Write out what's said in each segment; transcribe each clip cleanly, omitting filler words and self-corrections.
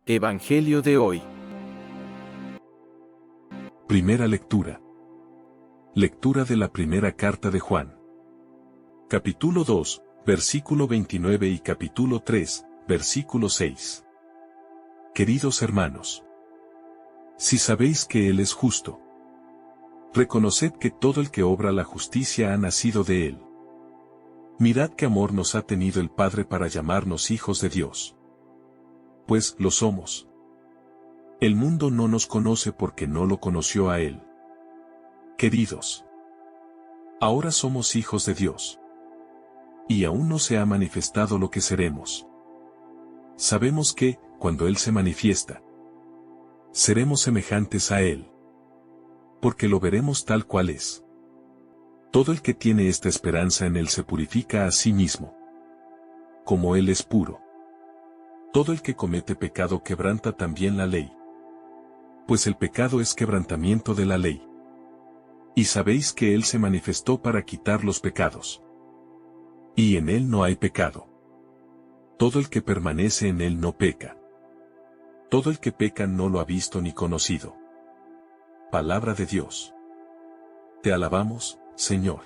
Evangelio de hoy. Primera lectura. Lectura de la primera carta de Juan. Capítulo 2, versículo 29 y capítulo 3, versículo 6. Queridos hermanos, si sabéis que Él es justo, reconoced que todo el que obra la justicia ha nacido de Él. Mirad qué amor nos ha tenido el Padre para llamarnos hijos de Dios. Pues lo somos. El mundo no nos conoce porque no lo conoció a Él. Queridos, ahora somos hijos de Dios. Y aún no se ha manifestado lo que seremos. Sabemos que, cuando Él se manifiesta, seremos semejantes a Él. Porque lo veremos tal cual es. Todo el que tiene esta esperanza en Él se purifica a sí mismo. Como Él es puro. Todo el que comete pecado quebranta también la ley. Pues el pecado es quebrantamiento de la ley. Y sabéis que Él se manifestó para quitar los pecados. Y en Él no hay pecado. Todo el que permanece en Él no peca. Todo el que peca no lo ha visto ni conocido. Palabra de Dios. Te alabamos, Señor.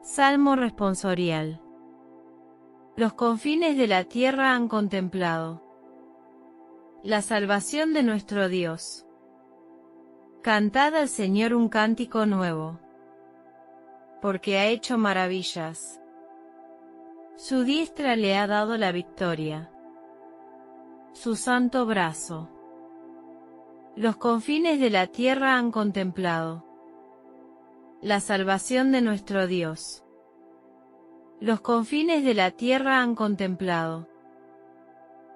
Salmo responsorial. Los confines de la tierra han contemplado la salvación de nuestro Dios. Cantad al Señor un cántico nuevo, porque ha hecho maravillas. Su diestra le ha dado la victoria. Su santo brazo. Los confines de la tierra han contemplado la salvación de nuestro Dios. Los confines de la tierra han contemplado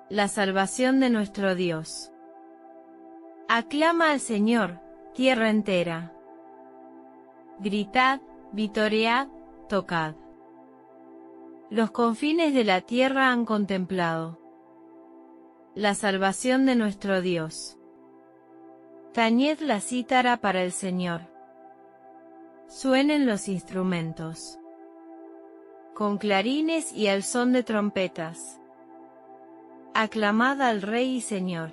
la salvación de nuestro Dios. Aclama al Señor, tierra entera. Gritad, vitoread, tocad. Los confines de la tierra han contemplado la salvación de nuestro Dios. Tañed la cítara para el Señor. Suenen los instrumentos con clarines y al son de trompetas. Aclamad al Rey y Señor.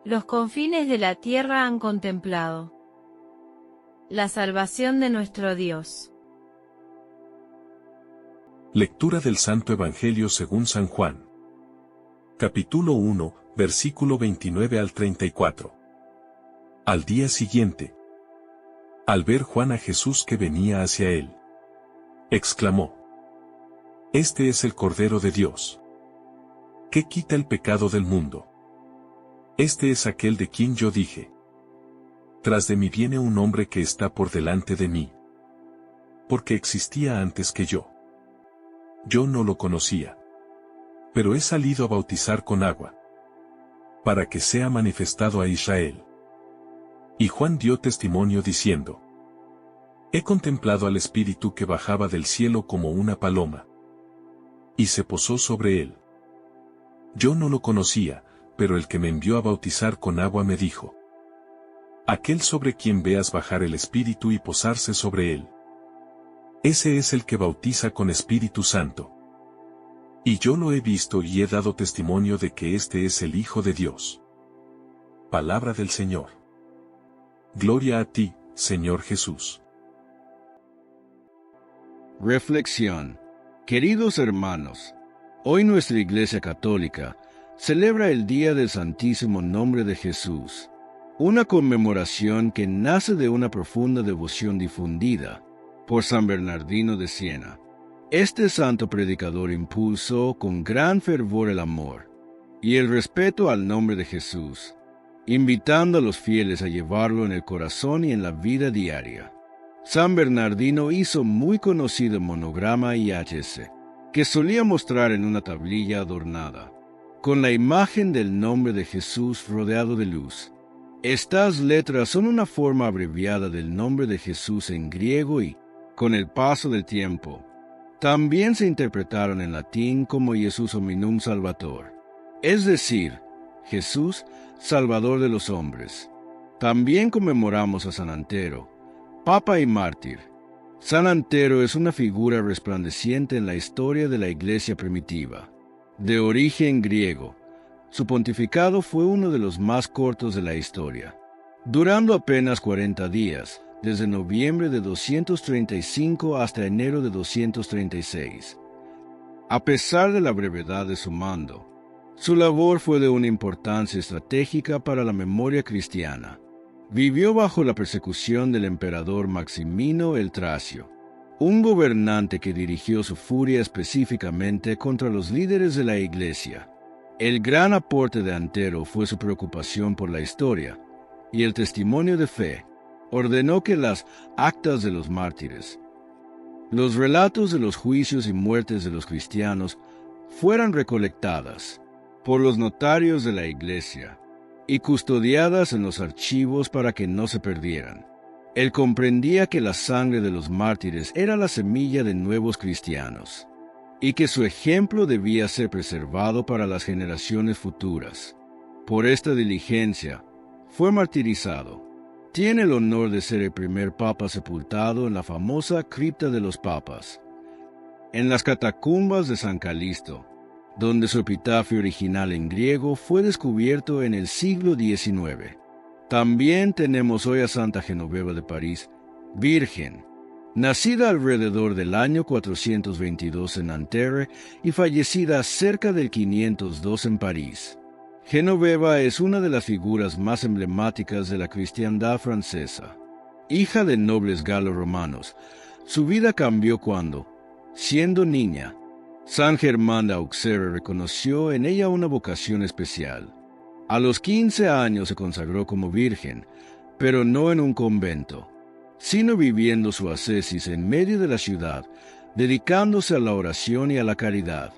Los confines de la tierra han contemplado la salvación de nuestro Dios. Lectura del Santo Evangelio según San Juan. Capítulo 1, versículo 29 al 34. Al día siguiente, al ver Juan a Jesús que venía hacia él, exclamó: Este es el Cordero de Dios, que quita el pecado del mundo. Este es aquel de quien yo dije: Tras de mí viene un hombre que está por delante de mí, porque existía antes que yo. Yo no lo conocía, pero he salido a bautizar con agua, para que sea manifestado a Israel. Y Juan dio testimonio diciendo: He contemplado al Espíritu que bajaba del cielo como una paloma, y se posó sobre él. Yo no lo conocía, pero el que me envió a bautizar con agua me dijo: Aquel sobre quien veas bajar el Espíritu y posarse sobre él, ese es el que bautiza con Espíritu Santo. Y yo lo he visto y he dado testimonio de que este es el Hijo de Dios. Palabra del Señor. Gloria a ti, Señor Jesús. Reflexión. Queridos hermanos, hoy nuestra Iglesia Católica celebra el Día del Santísimo Nombre de Jesús, una conmemoración que nace de una profunda devoción difundida por San Bernardino de Siena. Este santo predicador impulsó con gran fervor el amor y el respeto al nombre de Jesús, invitando a los fieles a llevarlo en el corazón y en la vida diaria. San Bernardino hizo muy conocido el monograma IHS, que solía mostrar en una tablilla adornada, con la imagen del nombre de Jesús rodeado de luz. Estas letras son una forma abreviada del nombre de Jesús en griego y, con el paso del tiempo, también se interpretaron en latín como Jesús Hominum Salvator, es decir, Jesús, Salvador de los hombres. También conmemoramos a San Antero, Papa y mártir. San Antero es una figura resplandeciente en la historia de la Iglesia primitiva. De origen griego, su pontificado fue uno de los más cortos de la historia, durando apenas 40 días, desde noviembre de 235 hasta enero de 236. A pesar de la brevedad de su mando, su labor fue de una importancia estratégica para la memoria cristiana. Vivió bajo la persecución del emperador Maximino el Tracio, un gobernante que dirigió su furia específicamente contra los líderes de la Iglesia. El gran aporte de Antero fue su preocupación por la historia y el testimonio de fe. Ordenó que las actas de los mártires, los relatos de los juicios y muertes de los cristianos, fueran recolectadas por los notarios de la Iglesia y custodiadas en los archivos para que no se perdieran. Él comprendía que la sangre de los mártires era la semilla de nuevos cristianos, y que su ejemplo debía ser preservado para las generaciones futuras. Por esta diligencia, fue martirizado. Tiene el honor de ser el primer papa sepultado en la famosa cripta de los papas, en las catacumbas de San Calisto, donde su epitafio original en griego fue descubierto en el siglo XIX. También tenemos hoy a Santa Genoveva de París, virgen, nacida alrededor del año 422 en Nanterre y fallecida cerca del 502 en París. Genoveva es una de las figuras más emblemáticas de la cristiandad francesa. Hija de nobles galo-romanos, su vida cambió cuando, siendo niña, San Germán de Auxerre reconoció en ella una vocación especial. A los 15 años se consagró como virgen, pero no en un convento, sino viviendo su ascesis en medio de la ciudad, dedicándose a la oración y a la caridad.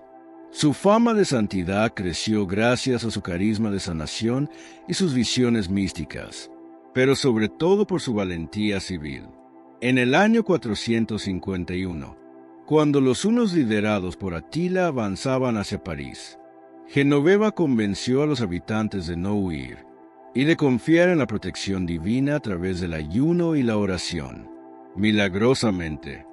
Su fama de santidad creció gracias a su carisma de sanación y sus visiones místicas, pero sobre todo por su valentía civil. En el año 451, cuando los hunos liderados por Atila avanzaban hacia París, Genoveva convenció a los habitantes de no huir y de confiar en la protección divina a través del ayuno y la oración. Milagrosamente,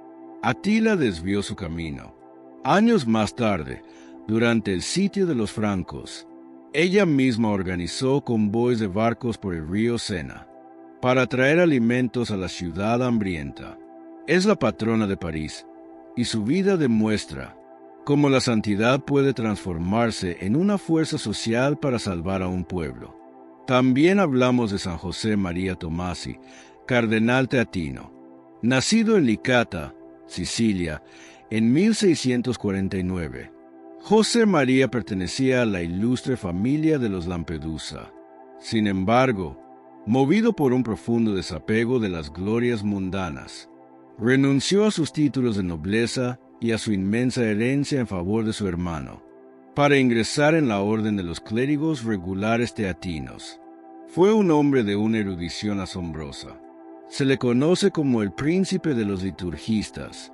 Atila desvió su camino. Años más tarde, durante el sitio de los francos, ella misma organizó convoys de barcos por el río Sena para traer alimentos a la ciudad hambrienta. Es la patrona de París, y su vida demuestra cómo la santidad puede transformarse en una fuerza social para salvar a un pueblo. También hablamos de San José María Tomasi, cardenal teatino, nacido en Licata, Sicilia, en 1649. José María pertenecía a la ilustre familia de los Lampedusa. Sin embargo, movido por un profundo desapego de las glorias mundanas, renunció a sus títulos de nobleza y a su inmensa herencia en favor de su hermano, para ingresar en la orden de los clérigos regulares teatinos. Fue un hombre de una erudición asombrosa. Se le conoce como el príncipe de los liturgistas,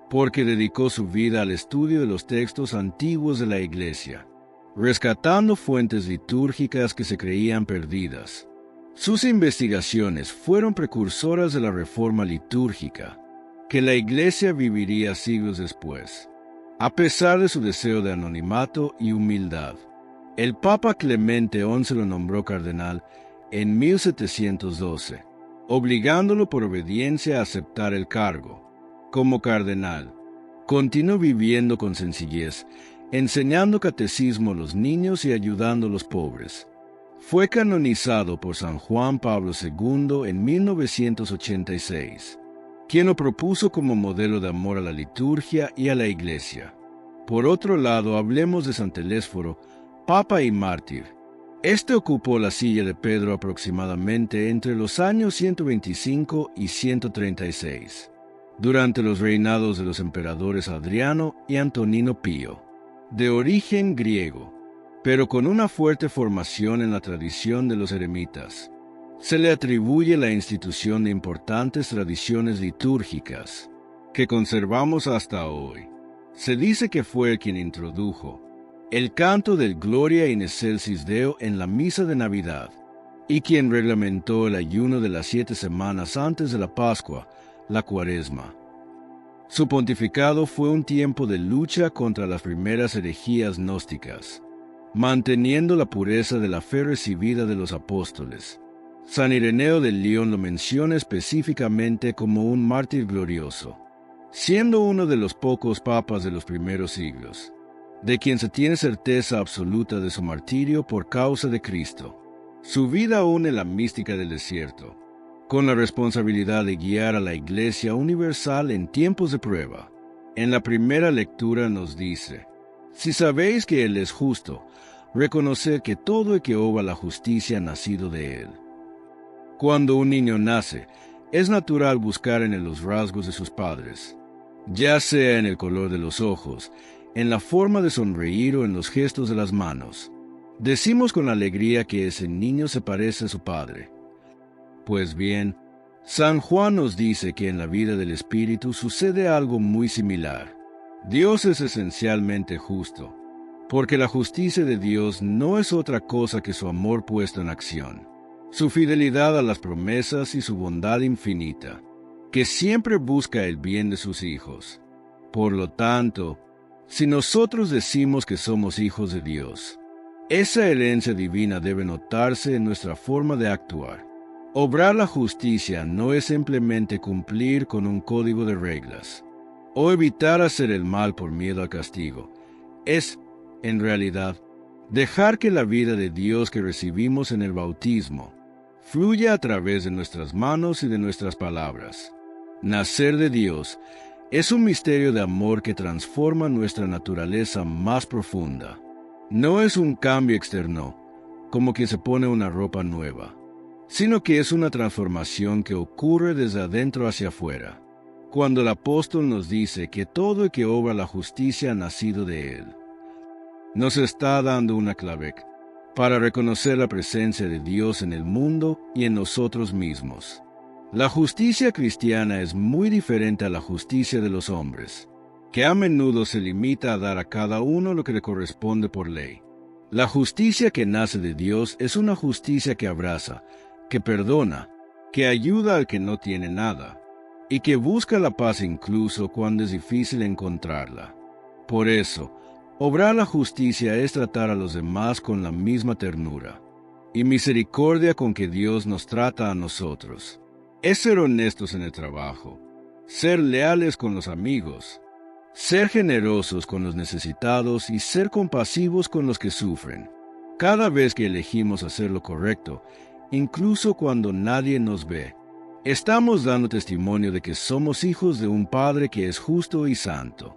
porque dedicó su vida al estudio de los textos antiguos de la Iglesia, rescatando fuentes litúrgicas que se creían perdidas. Sus investigaciones fueron precursoras de la reforma litúrgica, que la Iglesia viviría siglos después. A pesar de su deseo de anonimato y humildad, el Papa Clemente XI lo nombró cardenal en 1712, obligándolo por obediencia a aceptar el cargo. Como cardenal, continuó viviendo con sencillez, enseñando catecismo a los niños y ayudando a los pobres. Fue canonizado por San Juan Pablo II en 1986, quien lo propuso como modelo de amor a la liturgia y a la Iglesia. Por otro lado, hablemos de San Telésforo, papa y mártir. Este ocupó la silla de Pedro aproximadamente entre los años 125 y 136. Durante los reinados de los emperadores Adriano y Antonino Pío, de origen griego, pero con una fuerte formación en la tradición de los eremitas. Se le atribuye la institución de importantes tradiciones litúrgicas, que conservamos hasta hoy. Se dice que fue el quien introdujo el canto del Gloria in excelsis Deo en la misa de Navidad, y quien reglamentó el ayuno de las 7 semanas antes de la Pascua, la Cuaresma. Su pontificado fue un tiempo de lucha contra las primeras herejías gnósticas, manteniendo la pureza de la fe recibida de los apóstoles. San Ireneo de León lo menciona específicamente como un mártir glorioso, siendo uno de los pocos papas de los primeros siglos, de quien se tiene certeza absoluta de su martirio por causa de Cristo. Su vida une la mística del desierto, con la responsabilidad de guiar a la Iglesia universal en tiempos de prueba. En la primera lectura nos dice: si sabéis que Él es justo, reconoced que todo el que obra la justicia ha nacido de Él. Cuando un niño nace, es natural buscar en él los rasgos de sus padres, ya sea en el color de los ojos, en la forma de sonreír o en los gestos de las manos. Decimos con alegría que ese niño se parece a su padre. Pues bien, San Juan nos dice que en la vida del Espíritu sucede algo muy similar. Dios es esencialmente justo, porque la justicia de Dios no es otra cosa que su amor puesto en acción, su fidelidad a las promesas y su bondad infinita, que siempre busca el bien de sus hijos. Por lo tanto, si nosotros decimos que somos hijos de Dios, esa herencia divina debe notarse en nuestra forma de actuar. Obrar la justicia no es simplemente cumplir con un código de reglas, o evitar hacer el mal por miedo al castigo. Es, en realidad, dejar que la vida de Dios que recibimos en el bautismo fluya a través de nuestras manos y de nuestras palabras. Nacer de Dios es un misterio de amor que transforma nuestra naturaleza más profunda. No es un cambio externo, como que se pone una ropa nueva, sino que es una transformación que ocurre desde adentro hacia afuera, cuando el apóstol nos dice que todo el que obra la justicia ha nacido de Él. Nos está dando una clave para reconocer la presencia de Dios en el mundo y en nosotros mismos. La justicia cristiana es muy diferente a la justicia de los hombres, que a menudo se limita a dar a cada uno lo que le corresponde por ley. La justicia que nace de Dios es una justicia que abraza, que perdona, que ayuda al que no tiene nada, y que busca la paz incluso cuando es difícil encontrarla. Por eso, obrar la justicia es tratar a los demás con la misma ternura y misericordia con que Dios nos trata a nosotros. Es ser honestos en el trabajo, ser leales con los amigos, ser generosos con los necesitados y ser compasivos con los que sufren. Cada vez que elegimos hacer lo correcto, incluso cuando nadie nos ve, estamos dando testimonio de que somos hijos de un Padre que es justo y santo.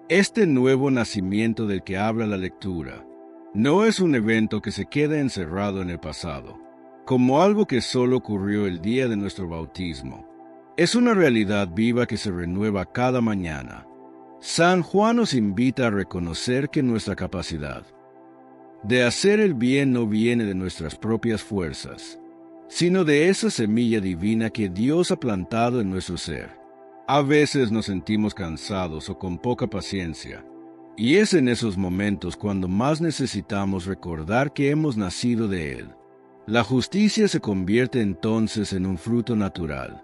Este nuevo nacimiento del que habla la lectura no es un evento que se queda encerrado en el pasado, como algo que solo ocurrió el día de nuestro bautismo. Es una realidad viva que se renueva cada mañana. San Juan nos invita a reconocer que nuestra capacidad de hacer el bien no viene de nuestras propias fuerzas, sino de esa semilla divina que Dios ha plantado en nuestro ser. A veces nos sentimos cansados o con poca paciencia, y es en esos momentos cuando más necesitamos recordar que hemos nacido de Él. La justicia se convierte entonces en un fruto natural.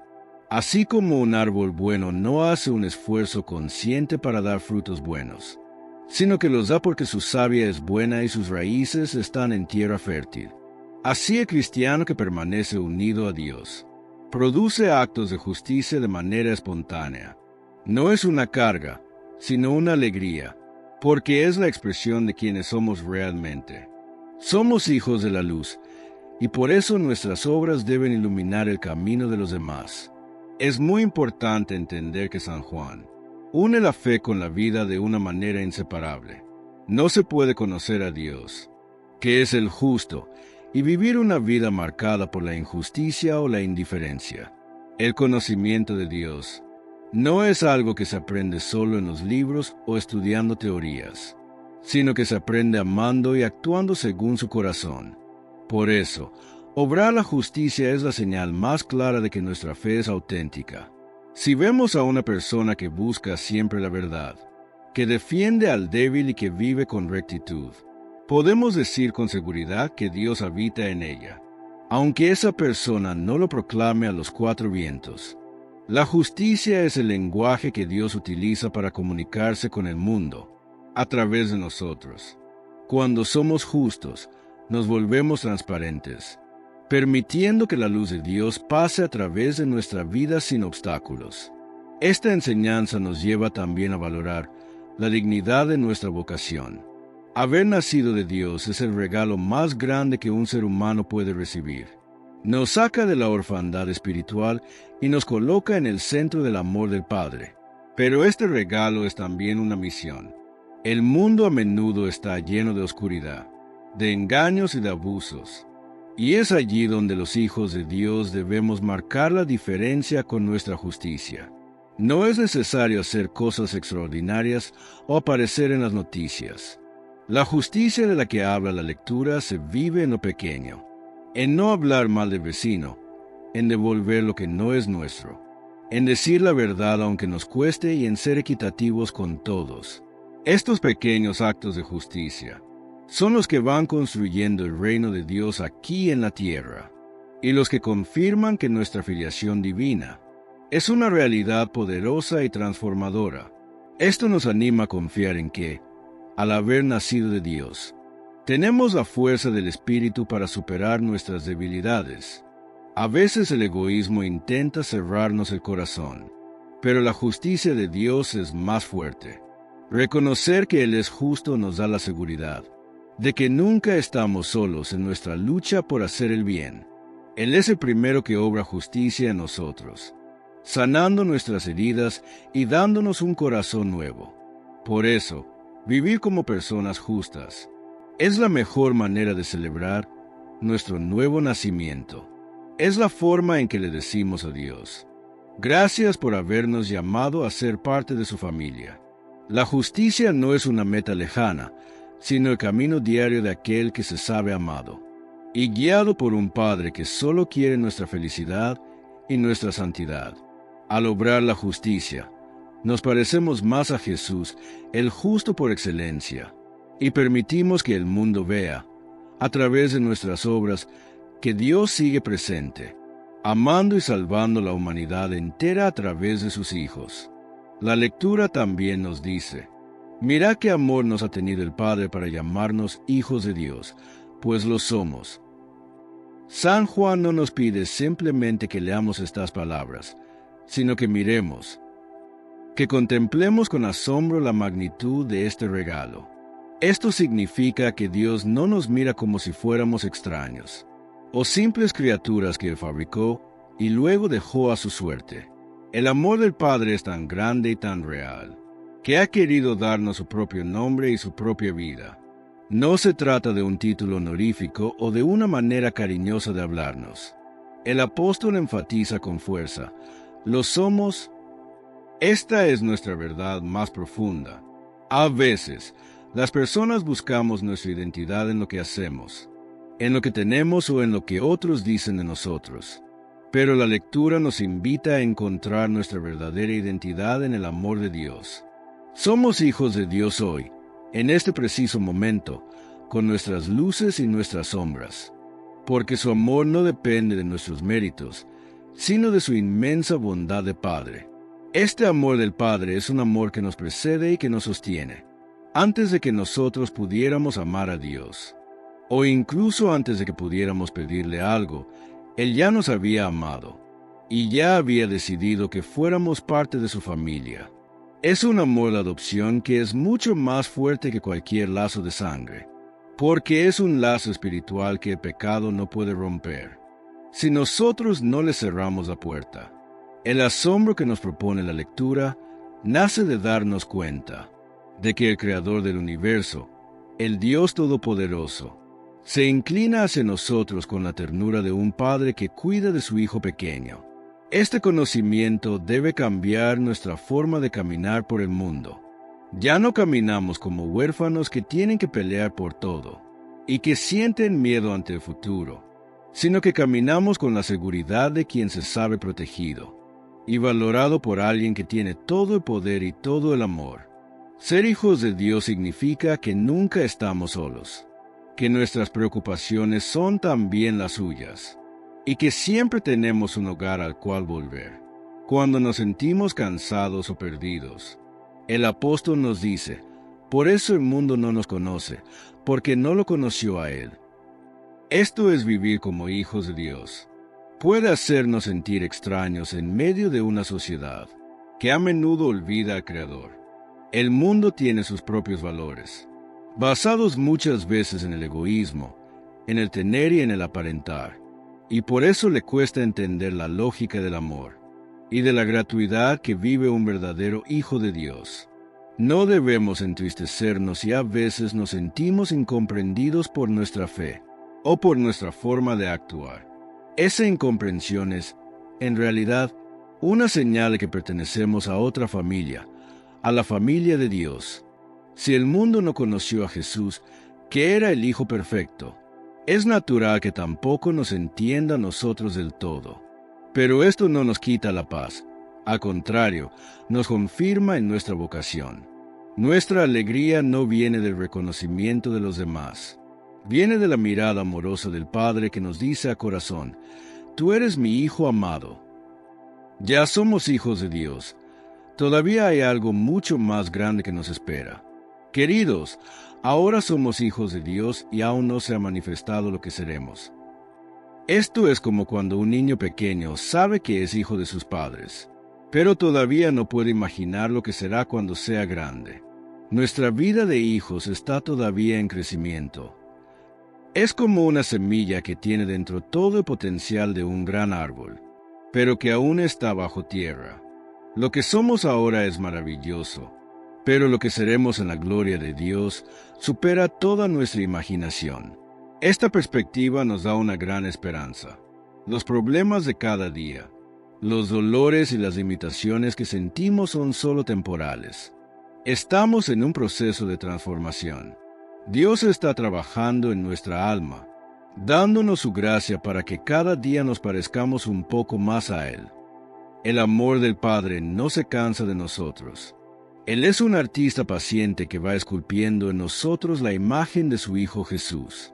Así como un árbol bueno no hace un esfuerzo consciente para dar frutos buenos, sino que los da porque su savia es buena y sus raíces están en tierra fértil. Así el cristiano que permanece unido a Dios produce actos de justicia de manera espontánea. No es una carga, sino una alegría, porque es la expresión de quienes somos realmente. Somos hijos de la luz, y por eso nuestras obras deben iluminar el camino de los demás. Es muy importante entender que San Juan une la fe con la vida de una manera inseparable. No se puede conocer a Dios, que es el justo, y vivir una vida marcada por la injusticia o la indiferencia. El conocimiento de Dios no es algo que se aprende solo en los libros o estudiando teorías, sino que se aprende amando y actuando según su corazón. Por eso, obrar la justicia es la señal más clara de que nuestra fe es auténtica. Si vemos a una persona que busca siempre la verdad, que defiende al débil y que vive con rectitud, podemos decir con seguridad que Dios habita en ella, aunque esa persona no lo proclame a los cuatro vientos. La justicia es el lenguaje que Dios utiliza para comunicarse con el mundo, a través de nosotros. Cuando somos justos, nos volvemos transparentes, permitiendo que la luz de Dios pase a través de nuestra vida sin obstáculos. Esta enseñanza nos lleva también a valorar la dignidad de nuestra vocación. Haber nacido de Dios es el regalo más grande que un ser humano puede recibir. Nos saca de la orfandad espiritual y nos coloca en el centro del amor del Padre. Pero este regalo es también una misión. El mundo a menudo está lleno de oscuridad, de engaños y de abusos. Y es allí donde los hijos de Dios debemos marcar la diferencia con nuestra justicia. No es necesario hacer cosas extraordinarias o aparecer en las noticias. La justicia de la que habla la lectura se vive en lo pequeño, en no hablar mal del vecino, en devolver lo que no es nuestro, en decir la verdad aunque nos cueste y en ser equitativos con todos. Estos pequeños actos de justicia son los que van construyendo el reino de Dios aquí en la tierra, y los que confirman que nuestra filiación divina es una realidad poderosa y transformadora. Esto nos anima a confiar en que, al haber nacido de Dios, tenemos la fuerza del Espíritu para superar nuestras debilidades. A veces el egoísmo intenta cerrarnos el corazón, pero la justicia de Dios es más fuerte. Reconocer que Él es justo nos da la seguridad de que nunca estamos solos en nuestra lucha por hacer el bien. Él es el primero que obra justicia en nosotros, sanando nuestras heridas y dándonos un corazón nuevo. Por eso, vivir como personas justas es la mejor manera de celebrar nuestro nuevo nacimiento. Es la forma en que le decimos a Dios: gracias por habernos llamado a ser parte de su familia. La justicia no es una meta lejana, sino el camino diario de aquel que se sabe amado, y guiado por un Padre que solo quiere nuestra felicidad y nuestra santidad. Al obrar la justicia, nos parecemos más a Jesús, el justo por excelencia, y permitimos que el mundo vea, a través de nuestras obras, que Dios sigue presente, amando y salvando la humanidad entera a través de sus hijos. La lectura también nos dice: mirad qué amor nos ha tenido el Padre para llamarnos hijos de Dios, pues lo somos. San Juan no nos pide simplemente que leamos estas palabras, sino que miremos, que contemplemos con asombro la magnitud de este regalo. Esto significa que Dios no nos mira como si fuéramos extraños, o simples criaturas que Él fabricó y luego dejó a su suerte. El amor del Padre es tan grande y tan real, que ha querido darnos su propio nombre y su propia vida. No se trata de un título honorífico o de una manera cariñosa de hablarnos. El apóstol enfatiza con fuerza: lo somos. Esta es nuestra verdad más profunda. A veces, las personas buscamos nuestra identidad en lo que hacemos, en lo que tenemos o en lo que otros dicen de nosotros. Pero la lectura nos invita a encontrar nuestra verdadera identidad en el amor de Dios. Somos hijos de Dios hoy, en este preciso momento, con nuestras luces y nuestras sombras, porque su amor no depende de nuestros méritos, sino de su inmensa bondad de Padre. Este amor del Padre es un amor que nos precede y que nos sostiene, antes de que nosotros pudiéramos amar a Dios, o incluso antes de que pudiéramos pedirle algo. Él ya nos había amado, y ya había decidido que fuéramos parte de su familia. Es un amor de adopción que es mucho más fuerte que cualquier lazo de sangre, porque es un lazo espiritual que el pecado no puede romper, si nosotros no le cerramos la puerta. El asombro que nos propone la lectura nace de darnos cuenta de que el Creador del universo, el Dios Todopoderoso, se inclina hacia nosotros con la ternura de un padre que cuida de su hijo pequeño. Este conocimiento debe cambiar nuestra forma de caminar por el mundo. Ya no caminamos como huérfanos que tienen que pelear por todo y que sienten miedo ante el futuro, sino que caminamos con la seguridad de quien se sabe protegido y valorado por alguien que tiene todo el poder y todo el amor. Ser hijos de Dios significa que nunca estamos solos, que nuestras preocupaciones son también las suyas, y que siempre tenemos un hogar al cual volver. cuando nos sentimos cansados o perdidos. El apóstol nos dice, por eso el mundo no nos conoce, porque no lo conoció a Él. Esto es vivir como hijos de Dios. Puede hacernos sentir extraños en medio de una sociedad que a menudo olvida al Creador. El mundo tiene sus propios valores, basados muchas veces en el egoísmo, en el tener y en el aparentar, y por eso le cuesta entender la lógica del amor y de la gratuidad que vive un verdadero hijo de Dios. No debemos entristecernos si a veces nos sentimos incomprendidos por nuestra fe o por nuestra forma de actuar. Esa incomprensión es, en realidad, una señal de que pertenecemos a otra familia, a la familia de Dios. Si el mundo no conoció a Jesús, que era el Hijo perfecto, es natural que tampoco nos entienda a nosotros del todo. Pero esto no nos quita la paz. Al contrario, nos confirma en nuestra vocación. Nuestra alegría no viene del reconocimiento de los demás. Viene de la mirada amorosa del Padre que nos dice a corazón, «Tú eres mi Hijo amado». Ya somos hijos de Dios. Todavía hay algo mucho más grande que nos espera. Queridos, ahora somos hijos de Dios y aún no se ha manifestado lo que seremos. Esto es como cuando un niño pequeño sabe que es hijo de sus padres, pero todavía no puede imaginar lo que será cuando sea grande. Nuestra vida de hijos está todavía en crecimiento. Es como una semilla que tiene dentro todo el potencial de un gran árbol, pero que aún está bajo tierra. Lo que somos ahora es maravilloso, pero lo que seremos en la gloria de Dios supera toda nuestra imaginación. Esta perspectiva nos da una gran esperanza. Los problemas de cada día, los dolores y las limitaciones que sentimos son solo temporales. Estamos en un proceso de transformación. Dios está trabajando en nuestra alma, dándonos su gracia para que cada día nos parezcamos un poco más a Él. El amor del Padre no se cansa de nosotros. Él es un artista paciente que va esculpiendo en nosotros la imagen de su Hijo Jesús.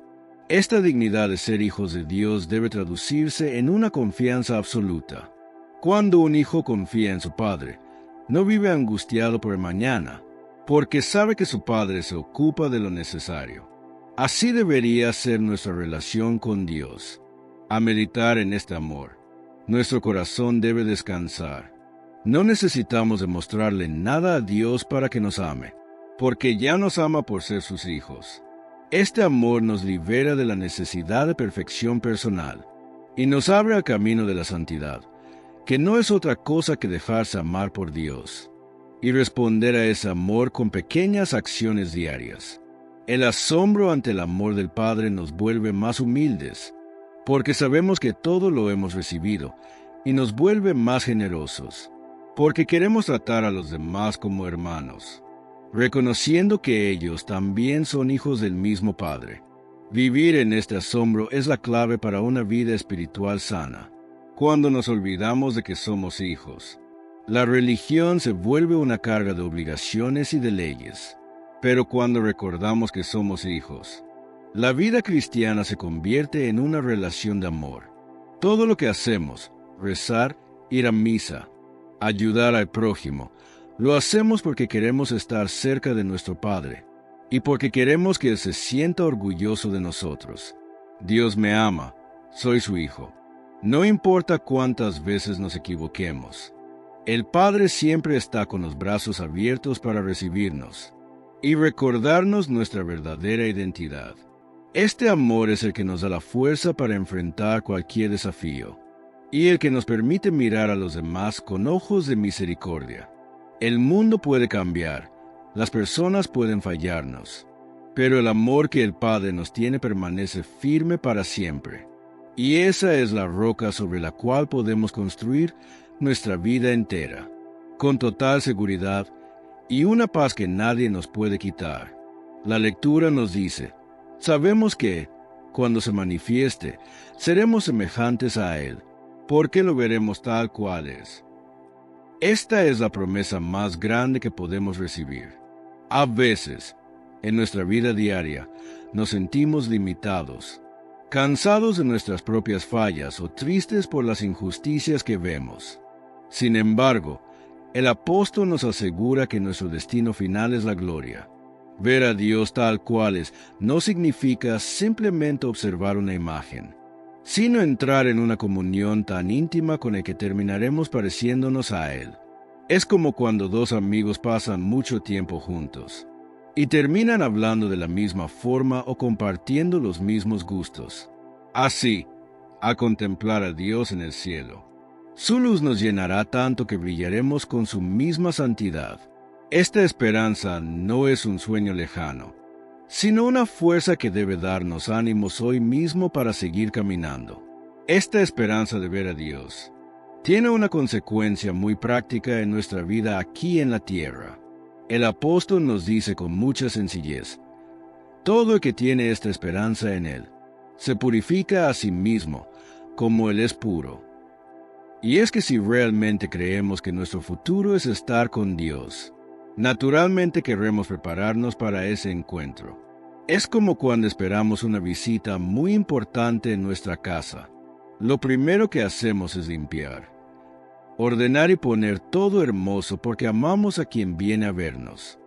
Esta dignidad de ser hijos de Dios debe traducirse en una confianza absoluta. Cuando un hijo confía en su padre, no vive angustiado por el mañana, porque sabe que su Padre se ocupa de lo necesario. Así debería ser nuestra relación con Dios. A meditar en este amor, nuestro corazón debe descansar. No necesitamos demostrarle nada a Dios para que nos ame, porque ya nos ama por ser sus hijos. Este amor nos libera de la necesidad de perfección personal y nos abre al camino de la santidad, que no es otra cosa que dejarse amar por Dios y responder a ese amor con pequeñas acciones diarias. El asombro ante el amor del Padre nos vuelve más humildes, porque sabemos que todo lo hemos recibido, y nos vuelve más generosos, porque queremos tratar a los demás como hermanos, reconociendo que ellos también son hijos del mismo Padre. Vivir en este asombro es la clave para una vida espiritual sana. Cuando nos olvidamos de que somos hijos, la religión se vuelve una carga de obligaciones y de leyes. Pero cuando recordamos que somos hijos, la vida cristiana se convierte en una relación de amor. Todo lo que hacemos, rezar, ir a misa, ayudar al prójimo, lo hacemos porque queremos estar cerca de nuestro Padre y porque queremos que Él se sienta orgulloso de nosotros. Dios me ama, soy su hijo. No importa cuántas veces nos equivoquemos. El Padre siempre está con los brazos abiertos para recibirnos y recordarnos nuestra verdadera identidad. Este amor es el que nos da la fuerza para enfrentar cualquier desafío y el que nos permite mirar a los demás con ojos de misericordia. El mundo puede cambiar, las personas pueden fallarnos, pero el amor que el Padre nos tiene permanece firme para siempre. Y esa es la roca sobre la cual podemos construir nuestra vida entera, con total seguridad y una paz que nadie nos puede quitar. La lectura nos dice, sabemos que, cuando se manifieste, seremos semejantes a Él, porque lo veremos tal cual es. Esta es la promesa más grande que podemos recibir. A veces, en nuestra vida diaria, nos sentimos limitados, cansados de nuestras propias fallas o tristes por las injusticias que vemos. Sin embargo, el apóstol nos asegura que nuestro destino final es la gloria. Ver a Dios tal cual es no significa simplemente observar una imagen, sino entrar en una comunión tan íntima con el que terminaremos pareciéndonos a Él. Es como cuando dos amigos pasan mucho tiempo juntos y terminan hablando de la misma forma o compartiendo los mismos gustos. Así, al contemplar a Dios en el cielo, su luz nos llenará tanto que brillaremos con su misma santidad. Esta esperanza no es un sueño lejano, sino una fuerza que debe darnos ánimos hoy mismo para seguir caminando. Esta esperanza de ver a Dios tiene una consecuencia muy práctica en nuestra vida aquí en la tierra. El apóstol nos dice con mucha sencillez: todo el que tiene esta esperanza en Él se purifica a sí mismo, como Él es puro. Y es que si realmente creemos que nuestro futuro es estar con Dios, naturalmente querremos prepararnos para ese encuentro. Es como cuando esperamos una visita muy importante en nuestra casa. Lo primero que hacemos es limpiar, ordenar y poner todo hermoso porque amamos a quien viene a vernos.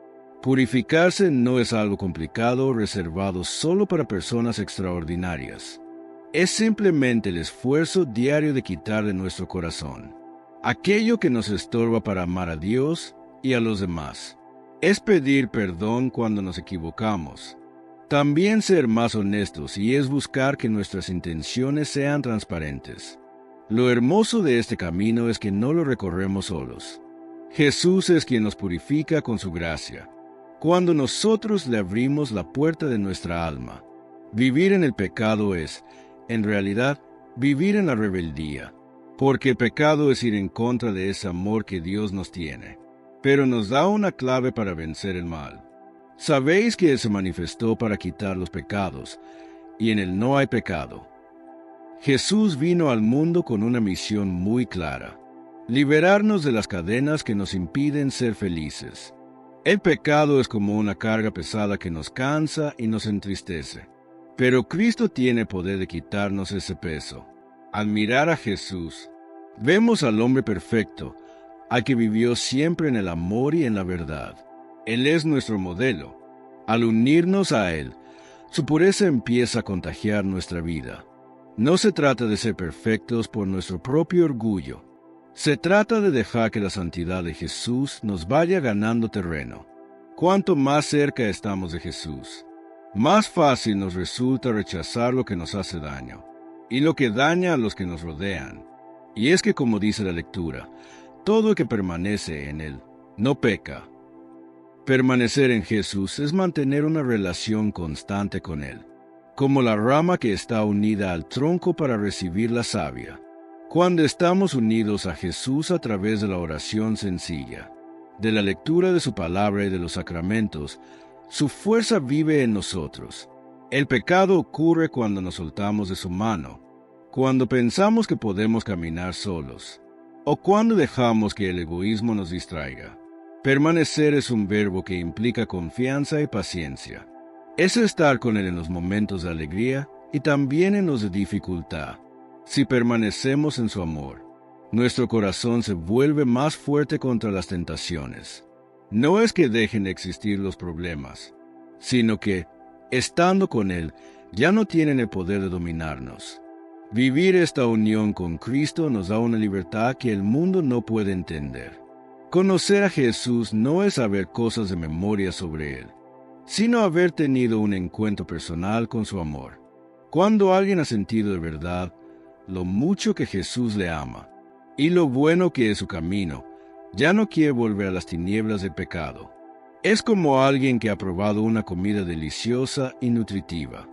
Purificarse no es algo complicado o reservado solo para personas extraordinarias. Es simplemente el esfuerzo diario de quitar de nuestro corazón aquello que nos estorba para amar a Dios y a los demás. Es pedir perdón cuando nos equivocamos. También ser más honestos y es buscar que nuestras intenciones sean transparentes. Lo hermoso de este camino es que no lo recorremos solos. Jesús es quien nos purifica con su gracia. Cuando nosotros le abrimos la puerta de nuestra alma, vivir en el pecado es, en realidad, vivir en la rebeldía, porque el pecado es ir en contra de ese amor que Dios nos tiene, pero nos da una clave para vencer el mal. Sabéis que Él se manifestó para quitar los pecados, y en Él no hay pecado. Jesús vino al mundo con una misión muy clara: liberarnos de las cadenas que nos impiden ser felices. El pecado es como una carga pesada que nos cansa y nos entristece. Pero Cristo tiene poder de quitarnos ese peso. Al mirar a Jesús, vemos al hombre perfecto, al que vivió siempre en el amor y en la verdad. Él es nuestro modelo. Al unirnos a Él, su pureza empieza a contagiar nuestra vida. No se trata de ser perfectos por nuestro propio orgullo. Se trata de dejar que la santidad de Jesús nos vaya ganando terreno. Cuanto más cerca estamos de Jesús, más fácil nos resulta rechazar lo que nos hace daño y lo que daña a los que nos rodean. Y es que, como dice la lectura, todo el que permanece en Él no peca. Permanecer en Jesús es mantener una relación constante con Él, como la rama que está unida al tronco para recibir la savia. Cuando estamos unidos a Jesús a través de la oración sencilla, de la lectura de su palabra y de los sacramentos, su fuerza vive en nosotros. El pecado ocurre cuando nos soltamos de su mano, cuando pensamos que podemos caminar solos, o cuando dejamos que el egoísmo nos distraiga. Permanecer es un verbo que implica confianza y paciencia. Es estar con Él en los momentos de alegría y también en los de dificultad. Si permanecemos en su amor, nuestro corazón se vuelve más fuerte contra las tentaciones. No es que dejen de existir los problemas, sino que, estando con Él, ya no tienen el poder de dominarnos. Vivir esta unión con Cristo nos da una libertad que el mundo no puede entender. Conocer a Jesús no es saber cosas de memoria sobre Él, sino haber tenido un encuentro personal con su amor. Cuando alguien ha sentido de verdad lo mucho que Jesús le ama y lo bueno que es su camino, ya no quiere volver a las tinieblas del pecado. Es como alguien que ha probado una comida deliciosa y nutritiva.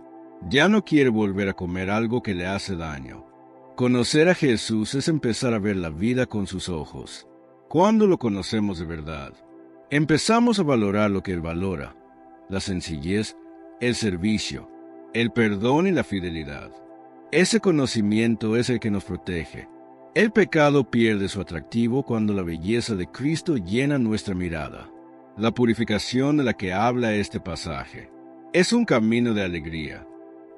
Ya no quiere volver a comer algo que le hace daño. Conocer a Jesús es empezar a ver la vida con sus ojos. Cuando lo conocemos de verdad, empezamos a valorar lo que Él valora: la sencillez, el servicio, el perdón y la fidelidad. Ese conocimiento es el que nos protege. El pecado pierde su atractivo cuando la belleza de Cristo llena nuestra mirada. La purificación de la que habla este pasaje es un camino de alegría.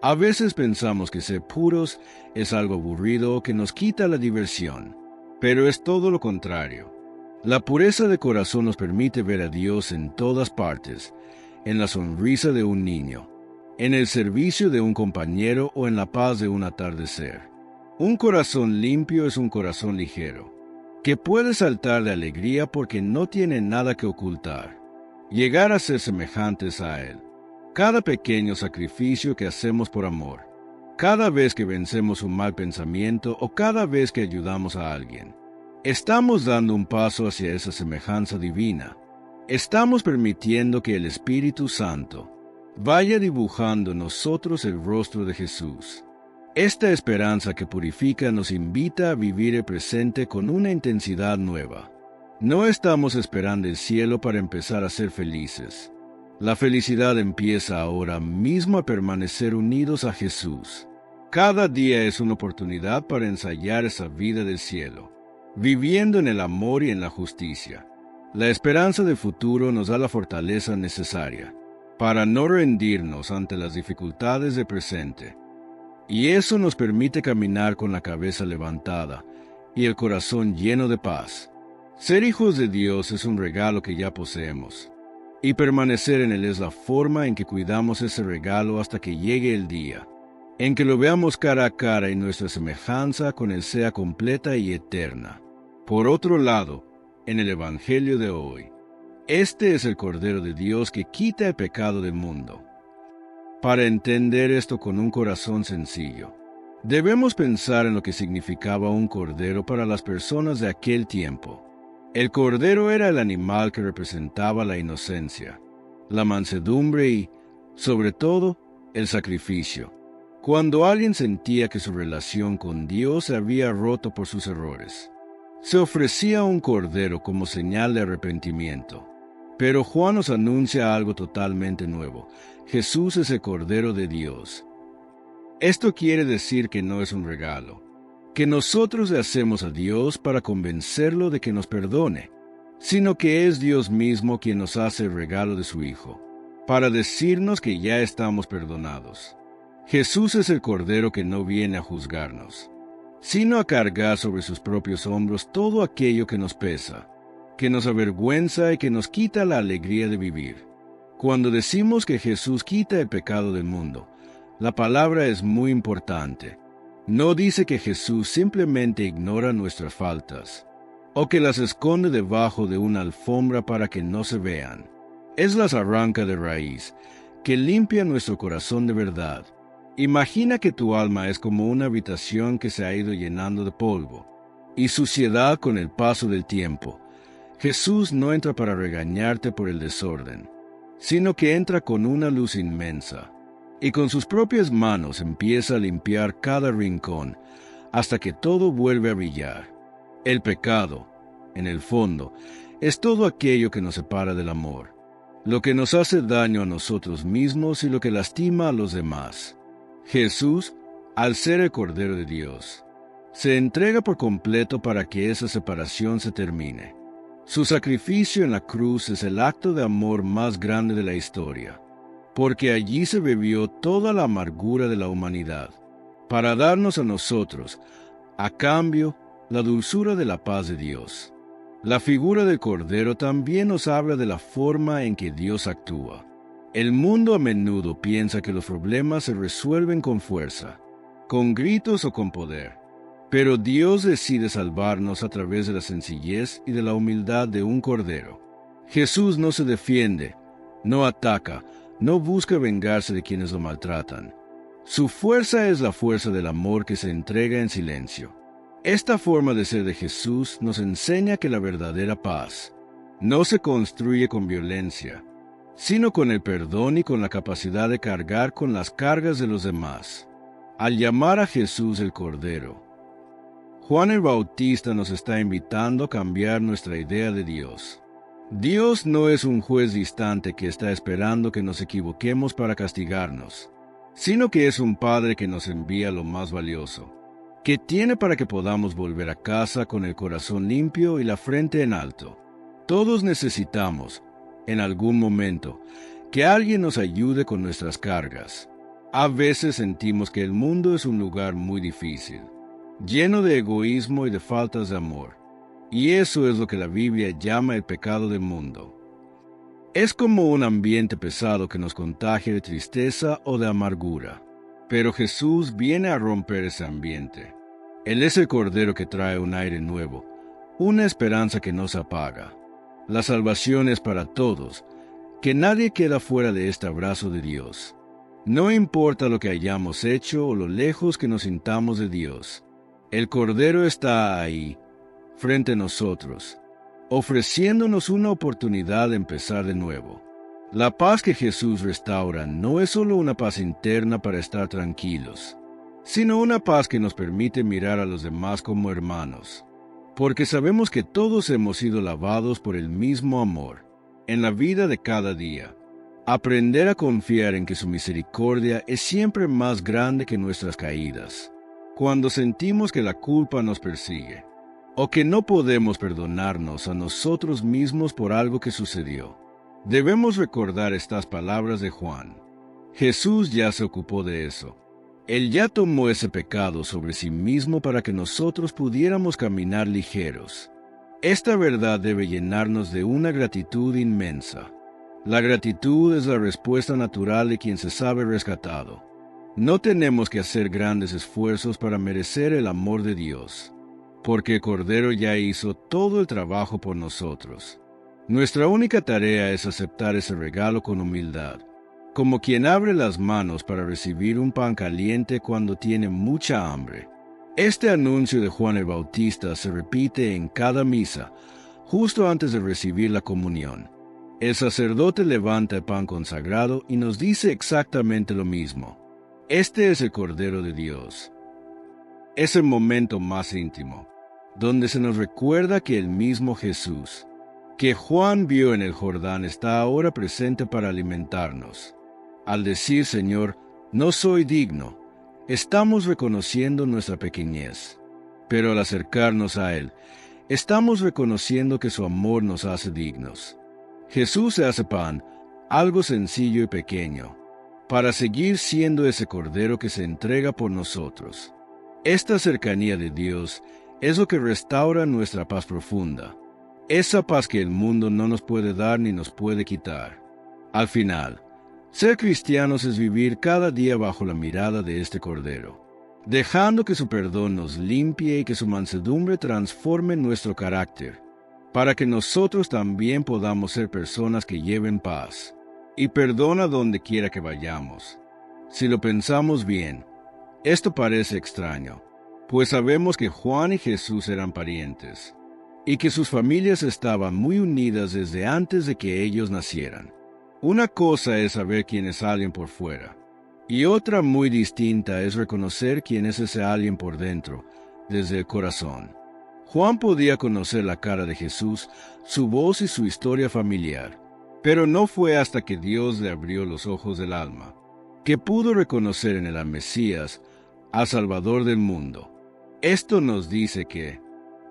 A veces pensamos que ser puros es algo aburrido o que nos quita la diversión. pero es todo lo contrario. La pureza de corazón nos permite ver a Dios en todas partes, en la sonrisa de un niño, en el servicio de un compañero o en la paz de un atardecer. Un corazón limpio es un corazón ligero, que puede saltar de alegría porque no tiene nada que ocultar. Llegar a ser semejantes a Él. Cada pequeño sacrificio que hacemos por amor, cada vez que vencemos un mal pensamiento o cada vez que ayudamos a alguien, estamos dando un paso hacia esa semejanza divina. Estamos permitiendo que el Espíritu Santo vaya dibujando en nosotros el rostro de Jesús. Esta esperanza que purifica nos invita a vivir el presente con una intensidad nueva. No estamos esperando el cielo para empezar a ser felices. La felicidad empieza ahora mismo a permanecer unidos a Jesús. Cada día es una oportunidad para ensayar esa vida del cielo, viviendo en el amor y en la justicia. La esperanza del futuro nos da la fortaleza necesaria para no rendirnos ante las dificultades del presente. Y eso nos permite caminar con la cabeza levantada y el corazón lleno de paz. Ser hijos de Dios es un regalo que ya poseemos, y permanecer en Él es la forma en que cuidamos ese regalo hasta que llegue el día, en que lo veamos cara a cara y nuestra semejanza con Él sea completa y eterna. Por otro lado, en el Evangelio de hoy, este es el Cordero de Dios que quita el pecado del mundo. Para entender esto con un corazón sencillo, debemos pensar en lo que significaba un cordero para las personas de aquel tiempo. El cordero era el animal que representaba la inocencia, la mansedumbre y, sobre todo, el sacrificio. Cuando alguien sentía que su relación con Dios se había roto por sus errores, se ofrecía un cordero como señal de arrepentimiento. Pero Juan nos anuncia algo totalmente nuevo. Jesús es el Cordero de Dios. Esto quiere decir que no es un regalo, que nosotros le hacemos a Dios para convencerlo de que nos perdone, sino que es Dios mismo quien nos hace el regalo de su Hijo, para decirnos que ya estamos perdonados. Jesús es el Cordero que no viene a juzgarnos, sino a cargar sobre sus propios hombros todo aquello que nos pesa, que nos avergüenza y que nos quita la alegría de vivir. Cuando decimos que Jesús quita el pecado del mundo, la palabra es muy importante. No dice que Jesús simplemente ignora nuestras faltas, o que las esconde debajo de una alfombra para que no se vean. Él las arranca de raíz, que limpia nuestro corazón de verdad. Imagina que tu alma es como una habitación que se ha ido llenando de polvo y suciedad con el paso del tiempo. Jesús no entra para regañarte por el desorden, sino que entra con una luz inmensa, y con sus propias manos empieza a limpiar cada rincón, hasta que todo vuelve a brillar. El pecado, en el fondo, es todo aquello que nos separa del amor, lo que nos hace daño a nosotros mismos y lo que lastima a los demás. Jesús, al ser el Cordero de Dios, se entrega por completo para que esa separación se termine. Su sacrificio en la cruz es el acto de amor más grande de la historia, porque allí se bebió toda la amargura de la humanidad, para darnos a nosotros, a cambio, la dulzura de la paz de Dios. La figura del Cordero también nos habla de la forma en que Dios actúa. El mundo a menudo piensa que los problemas se resuelven con fuerza, con gritos o con poder. Pero Dios decide salvarnos a través de la sencillez y de la humildad de un cordero. Jesús no se defiende, no ataca, no busca vengarse de quienes lo maltratan. Su fuerza es la fuerza del amor que se entrega en silencio. Esta forma de ser de Jesús nos enseña que la verdadera paz no se construye con violencia, sino con el perdón y con la capacidad de cargar con las cargas de los demás. Al llamar a Jesús el Cordero, Juan el Bautista nos está invitando a cambiar nuestra idea de Dios. Dios no es un juez distante que está esperando que nos equivoquemos para castigarnos, sino que es un Padre que nos envía lo más valioso, que tiene para que podamos volver a casa con el corazón limpio y la frente en alto. Todos necesitamos, en algún momento, que alguien nos ayude con nuestras cargas. A veces sentimos que el mundo es un lugar muy difícil, lleno de egoísmo y de faltas de amor. Y eso es lo que la Biblia llama el pecado del mundo. Es como un ambiente pesado que nos contagia de tristeza o de amargura. Pero Jesús viene a romper ese ambiente. Él es el Cordero que trae un aire nuevo, una esperanza que no se apaga. La salvación es para todos, que nadie queda fuera de este abrazo de Dios. No importa lo que hayamos hecho o lo lejos que nos sintamos de Dios, el Cordero está ahí, frente a nosotros, ofreciéndonos una oportunidad de empezar de nuevo. La paz que Jesús restaura no es solo una paz interna para estar tranquilos, sino una paz que nos permite mirar a los demás como hermanos, porque sabemos que todos hemos sido lavados por el mismo amor. En la vida de cada día, aprender a confiar en que su misericordia es siempre más grande que nuestras caídas. Cuando sentimos que la culpa nos persigue, o que no podemos perdonarnos a nosotros mismos por algo que sucedió, debemos recordar estas palabras de Juan. Jesús ya se ocupó de eso. Él ya tomó ese pecado sobre sí mismo para que nosotros pudiéramos caminar ligeros. Esta verdad debe llenarnos de una gratitud inmensa. La gratitud es la respuesta natural de quien se sabe rescatado. No tenemos que hacer grandes esfuerzos para merecer el amor de Dios, porque el Cordero ya hizo todo el trabajo por nosotros. Nuestra única tarea es aceptar ese regalo con humildad, como quien abre las manos para recibir un pan caliente cuando tiene mucha hambre. Este anuncio de Juan el Bautista se repite en cada misa, justo antes de recibir la comunión. El sacerdote levanta el pan consagrado y nos dice exactamente lo mismo. Este es el Cordero de Dios. Es el momento más íntimo, donde se nos recuerda que el mismo Jesús, que Juan vio en el Jordán, está ahora presente para alimentarnos. Al decir, Señor, no soy digno, estamos reconociendo nuestra pequeñez, pero al acercarnos a Él, estamos reconociendo que su amor nos hace dignos. Jesús se hace pan, algo sencillo y pequeño, para seguir siendo ese Cordero que se entrega por nosotros. Esta cercanía de Dios es lo que restaura nuestra paz profunda, esa paz que el mundo no nos puede dar ni nos puede quitar. Al final, ser cristianos es vivir cada día bajo la mirada de este Cordero, dejando que su perdón nos limpie y que su mansedumbre transforme nuestro carácter, para que nosotros también podamos ser personas que lleven paz y perdón a donde quiera que vayamos. Si lo pensamos bien, esto parece extraño, pues sabemos que Juan y Jesús eran parientes, y que sus familias estaban muy unidas desde antes de que ellos nacieran. Una cosa es saber quién es alguien por fuera, y otra muy distinta es reconocer quién es ese alguien por dentro, desde el corazón. Juan podía conocer la cara de Jesús, su voz y su historia familiar, pero no fue hasta que Dios le abrió los ojos del alma, que pudo reconocer en el Mesías, al Salvador del mundo. Esto nos dice que,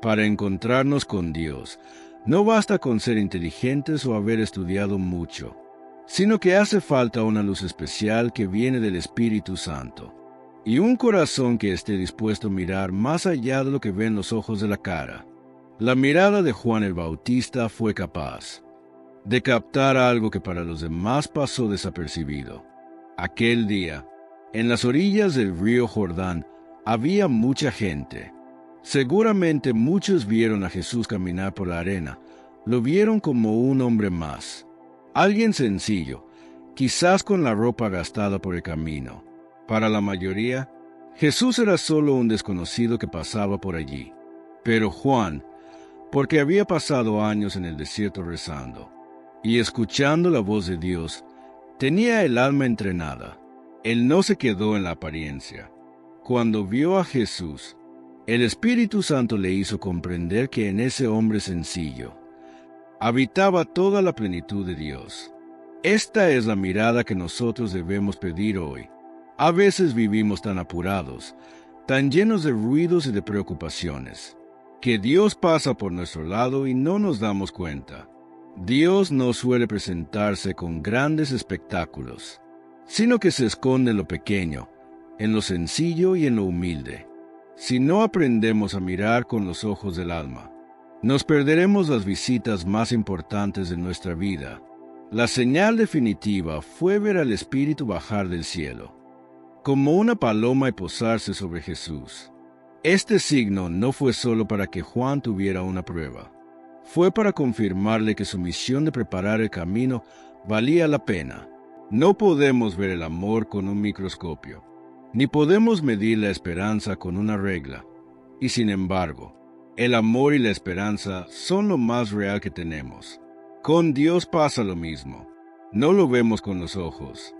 para encontrarnos con Dios, no basta con ser inteligentes o haber estudiado mucho, sino que hace falta una luz especial que viene del Espíritu Santo, y un corazón que esté dispuesto a mirar más allá de lo que ven los ojos de la cara. La mirada de Juan el Bautista fue capaz de captar algo que para los demás pasó desapercibido. Aquel día, en las orillas del río Jordán, había mucha gente. Seguramente muchos vieron a Jesús caminar por la arena, lo vieron como un hombre más. Alguien sencillo, quizás con la ropa gastada por el camino. Para la mayoría, Jesús era solo un desconocido que pasaba por allí. Pero Juan, porque había pasado años en el desierto rezando y escuchando la voz de Dios, tenía el alma entrenada. Él no se quedó en la apariencia. Cuando vio a Jesús, el Espíritu Santo le hizo comprender que en ese hombre sencillo habitaba toda la plenitud de Dios. Esta es la mirada que nosotros debemos pedir hoy. A veces vivimos tan apurados, tan llenos de ruidos y de preocupaciones, que Dios pasa por nuestro lado y no nos damos cuenta. Dios no suele presentarse con grandes espectáculos, sino que se esconde en lo pequeño, en lo sencillo y en lo humilde. Si no aprendemos a mirar con los ojos del alma, nos perderemos las visitas más importantes de nuestra vida. La señal definitiva fue ver al Espíritu bajar del cielo, como una paloma, y posarse sobre Jesús. Este signo no fue solo para que Juan tuviera una prueba. Fue para confirmarle que su misión de preparar el camino valía la pena. No podemos ver el amor con un microscopio, ni podemos medir la esperanza con una regla. Y sin embargo, el amor y la esperanza son lo más real que tenemos. Con Dios pasa lo mismo. No lo vemos con los ojos,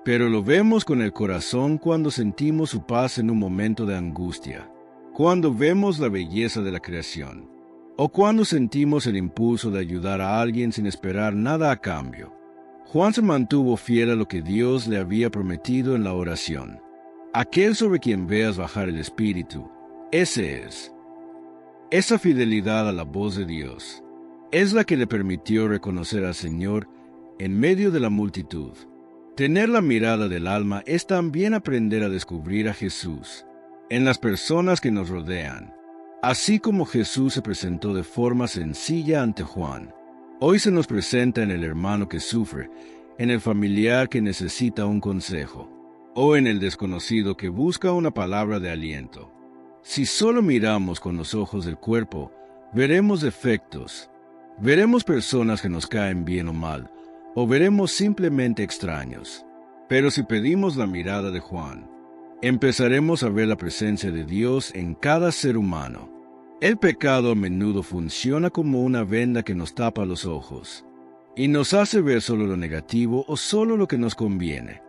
pero lo vemos con el corazón cuando sentimos su paz en un momento de angustia, cuando vemos la belleza de la creación, o cuando sentimos el impulso de ayudar a alguien sin esperar nada a cambio. Juan se mantuvo fiel a lo que Dios le había prometido en la oración. Aquel sobre quien veas bajar el Espíritu, ese es. Esa fidelidad a la voz de Dios es la que le permitió reconocer al Señor en medio de la multitud. Tener la mirada del alma es también aprender a descubrir a Jesús en las personas que nos rodean. Así como Jesús se presentó de forma sencilla ante Juan, hoy se nos presenta en el hermano que sufre, en el familiar que necesita un consejo, o en el desconocido que busca una palabra de aliento. Si solo miramos con los ojos del cuerpo, veremos defectos, veremos personas que nos caen bien o mal, o veremos simplemente extraños. Pero si pedimos la mirada de Juan, empezaremos a ver la presencia de Dios en cada ser humano. El pecado a menudo funciona como una venda que nos tapa los ojos y nos hace ver solo lo negativo o solo lo que nos conviene.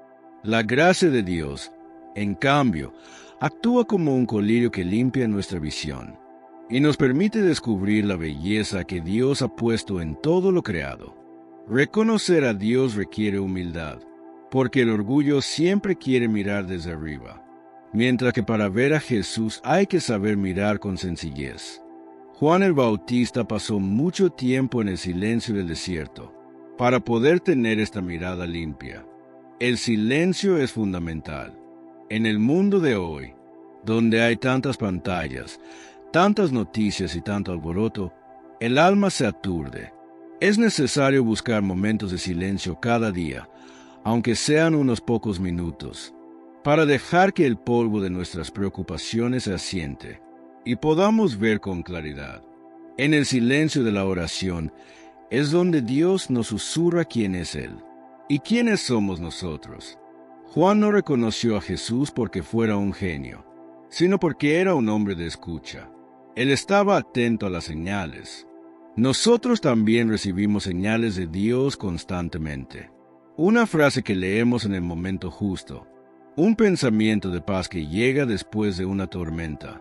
La gracia de Dios, en cambio, actúa como un colirio que limpia nuestra visión y nos permite descubrir la belleza que Dios ha puesto en todo lo creado. Reconocer a Dios requiere humildad, porque el orgullo siempre quiere mirar desde arriba, mientras que para ver a Jesús hay que saber mirar con sencillez. Juan el Bautista pasó mucho tiempo en el silencio del desierto para poder tener esta mirada limpia. El silencio es fundamental. En el mundo de hoy, donde hay tantas pantallas, tantas noticias y tanto alboroto, el alma se aturde. Es necesario buscar momentos de silencio cada día, aunque sean unos pocos minutos, para dejar que el polvo de nuestras preocupaciones se asiente y podamos ver con claridad. En el silencio de la oración es donde Dios nos susurra quién es Él y quiénes somos nosotros. Juan no reconoció a Jesús porque fuera un genio, sino porque era un hombre de escucha. Él estaba atento a las señales. Nosotros también recibimos señales de Dios constantemente. Una frase que leemos en el momento justo, un pensamiento de paz que llega después de una tormenta,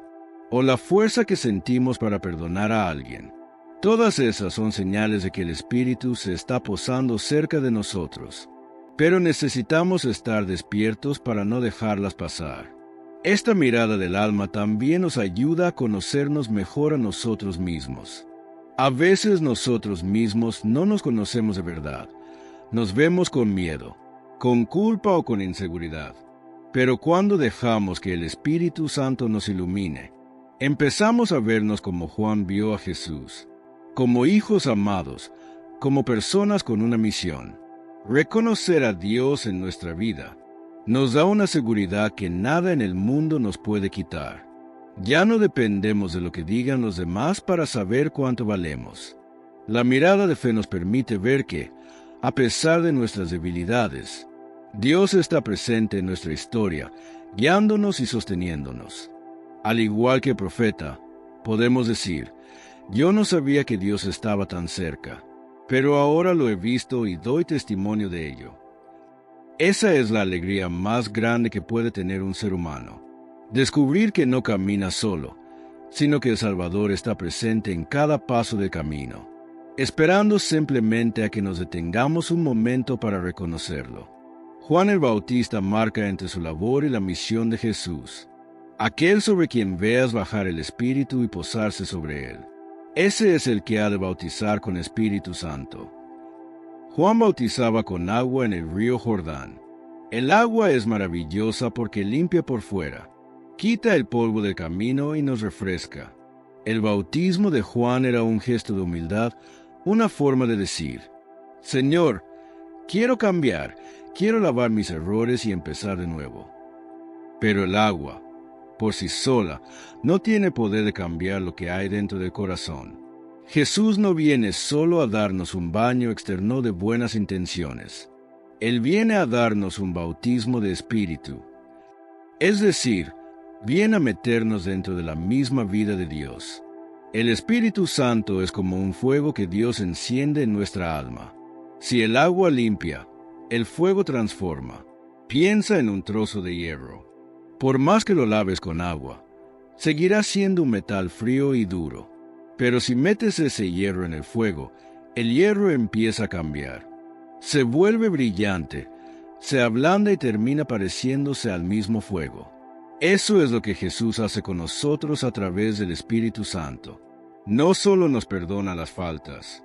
o la fuerza que sentimos para perdonar a alguien. Todas esas son señales de que el Espíritu se está posando cerca de nosotros, pero necesitamos estar despiertos para no dejarlas pasar. Esta mirada del alma también nos ayuda a conocernos mejor a nosotros mismos. A veces nosotros mismos no nos conocemos de verdad. Nos vemos con miedo, con culpa o con inseguridad. Pero cuando dejamos que el Espíritu Santo nos ilumine, empezamos a vernos como Juan vio a Jesús, como hijos amados, como personas con una misión. Reconocer a Dios en nuestra vida nos da una seguridad que nada en el mundo nos puede quitar. Ya no dependemos de lo que digan los demás para saber cuánto valemos. La mirada de fe nos permite ver que, a pesar de nuestras debilidades, Dios está presente en nuestra historia, guiándonos y sosteniéndonos. Al igual que el profeta, podemos decir, yo no sabía que Dios estaba tan cerca, pero ahora lo he visto y doy testimonio de ello. Esa es la alegría más grande que puede tener un ser humano. Descubrir que no camina solo, sino que el Salvador está presente en cada paso del camino, esperando simplemente a que nos detengamos un momento para reconocerlo. Juan el Bautista marca entre su labor y la misión de Jesús, aquel sobre quien veas bajar el Espíritu y posarse sobre él. Ese es el que ha de bautizar con Espíritu Santo. Juan bautizaba con agua en el río Jordán. El agua es maravillosa porque limpia por fuera, quita el polvo del camino y nos refresca. El bautismo de Juan era un gesto de humildad, una forma de decir: Señor, quiero cambiar, quiero lavar mis errores y empezar de nuevo. Pero el agua, por sí sola, no tiene poder de cambiar lo que hay dentro del corazón. Jesús no viene solo a darnos un baño externo de buenas intenciones. Él viene a darnos un bautismo de espíritu. Es decir, viene a meternos dentro de la misma vida de Dios. El Espíritu Santo es como un fuego que Dios enciende en nuestra alma. Si el agua limpia, el fuego transforma. Piensa en un trozo de hierro. Por más que lo laves con agua, seguirá siendo un metal frío y duro. Pero si metes ese hierro en el fuego, el hierro empieza a cambiar. Se vuelve brillante, se ablanda y termina pareciéndose al mismo fuego. Eso es lo que Jesús hace con nosotros a través del Espíritu Santo. No solo nos perdona las faltas,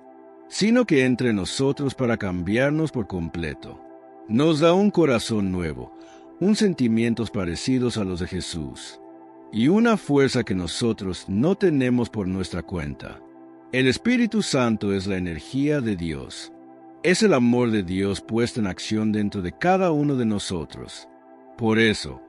sino que entra en nosotros para cambiarnos por completo. Nos da un corazón nuevo, unos sentimientos parecidos a los de Jesús, y una fuerza que nosotros no tenemos por nuestra cuenta. El Espíritu Santo es la energía de Dios. Es el amor de Dios puesto en acción dentro de cada uno de nosotros. Por eso,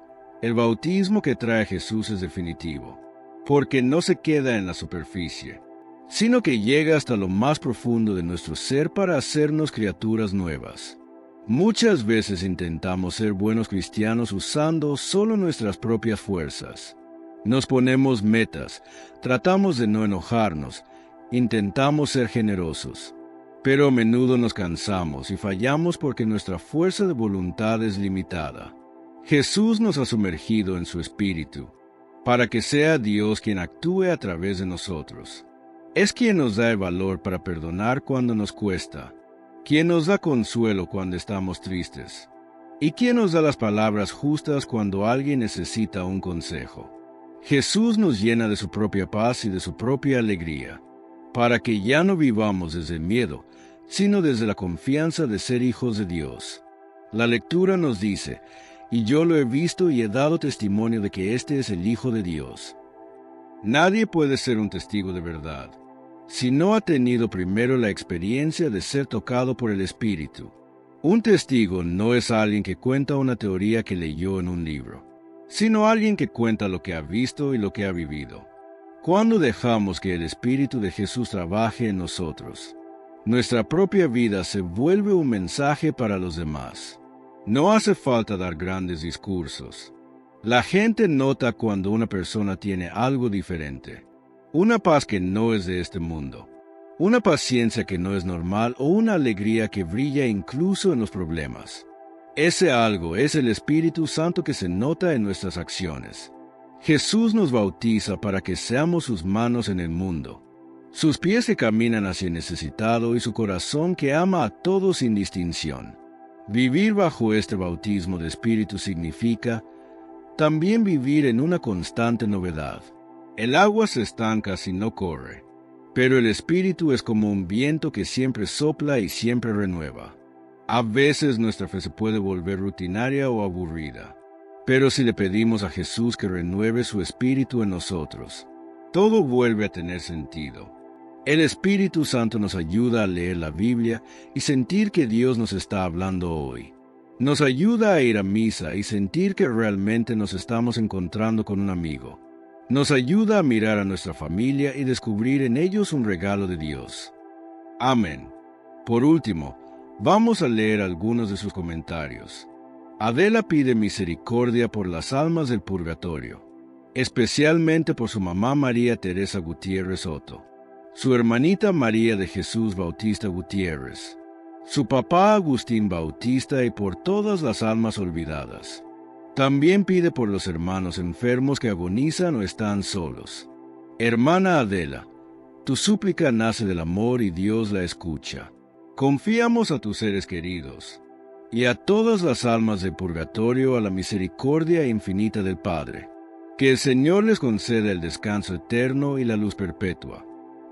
el bautismo que trae Jesús es definitivo, porque no se queda en la superficie, sino que llega hasta lo más profundo de nuestro ser para hacernos criaturas nuevas. Muchas veces intentamos ser buenos cristianos usando solo nuestras propias fuerzas. Nos ponemos metas, tratamos de no enojarnos, intentamos ser generosos. Pero a menudo nos cansamos y fallamos porque nuestra fuerza de voluntad es limitada. Jesús nos ha sumergido en su Espíritu, para que sea Dios quien actúe a través de nosotros. Es quien nos da el valor para perdonar cuando nos cuesta, quien nos da consuelo cuando estamos tristes, y quien nos da las palabras justas cuando alguien necesita un consejo. Jesús nos llena de su propia paz y de su propia alegría, para que ya no vivamos desde el miedo, sino desde la confianza de ser hijos de Dios. La lectura nos dice: y yo lo he visto y he dado testimonio de que este es el Hijo de Dios. Nadie puede ser un testigo de verdad si no ha tenido primero la experiencia de ser tocado por el Espíritu. Un testigo no es alguien que cuenta una teoría que leyó en un libro, sino alguien que cuenta lo que ha visto y lo que ha vivido. Cuando dejamos que el Espíritu de Jesús trabaje en nosotros, nuestra propia vida se vuelve un mensaje para los demás. No hace falta dar grandes discursos. La gente nota cuando una persona tiene algo diferente. Una paz que no es de este mundo. Una paciencia que no es normal o una alegría que brilla incluso en los problemas. Ese algo es el Espíritu Santo que se nota en nuestras acciones. Jesús nos bautiza para que seamos sus manos en el mundo, sus pies que caminan hacia el necesitado y su corazón que ama a todos sin distinción. Vivir bajo este bautismo de Espíritu significa también vivir en una constante novedad. El agua se estanca si no corre, pero el Espíritu es como un viento que siempre sopla y siempre renueva. A veces nuestra fe se puede volver rutinaria o aburrida, pero si le pedimos a Jesús que renueve su Espíritu en nosotros, todo vuelve a tener sentido. El Espíritu Santo nos ayuda a leer la Biblia y sentir que Dios nos está hablando hoy. Nos ayuda a ir a misa y sentir que realmente nos estamos encontrando con un amigo. Nos ayuda a mirar a nuestra familia y descubrir en ellos un regalo de Dios. Amén. Por último, vamos a leer algunos de sus comentarios. Adela pide misericordia por las almas del purgatorio, especialmente por su mamá María Teresa Gutiérrez Soto, su hermanita María de Jesús Bautista Gutiérrez, su papá Agustín Bautista y por todas las almas olvidadas. También pide por los hermanos enfermos que agonizan o están solos. Hermana Adela, tu súplica nace del amor y Dios la escucha. Confiamos a tus seres queridos y a todas las almas del purgatorio a la misericordia infinita del Padre. Que el Señor les conceda el descanso eterno y la luz perpetua.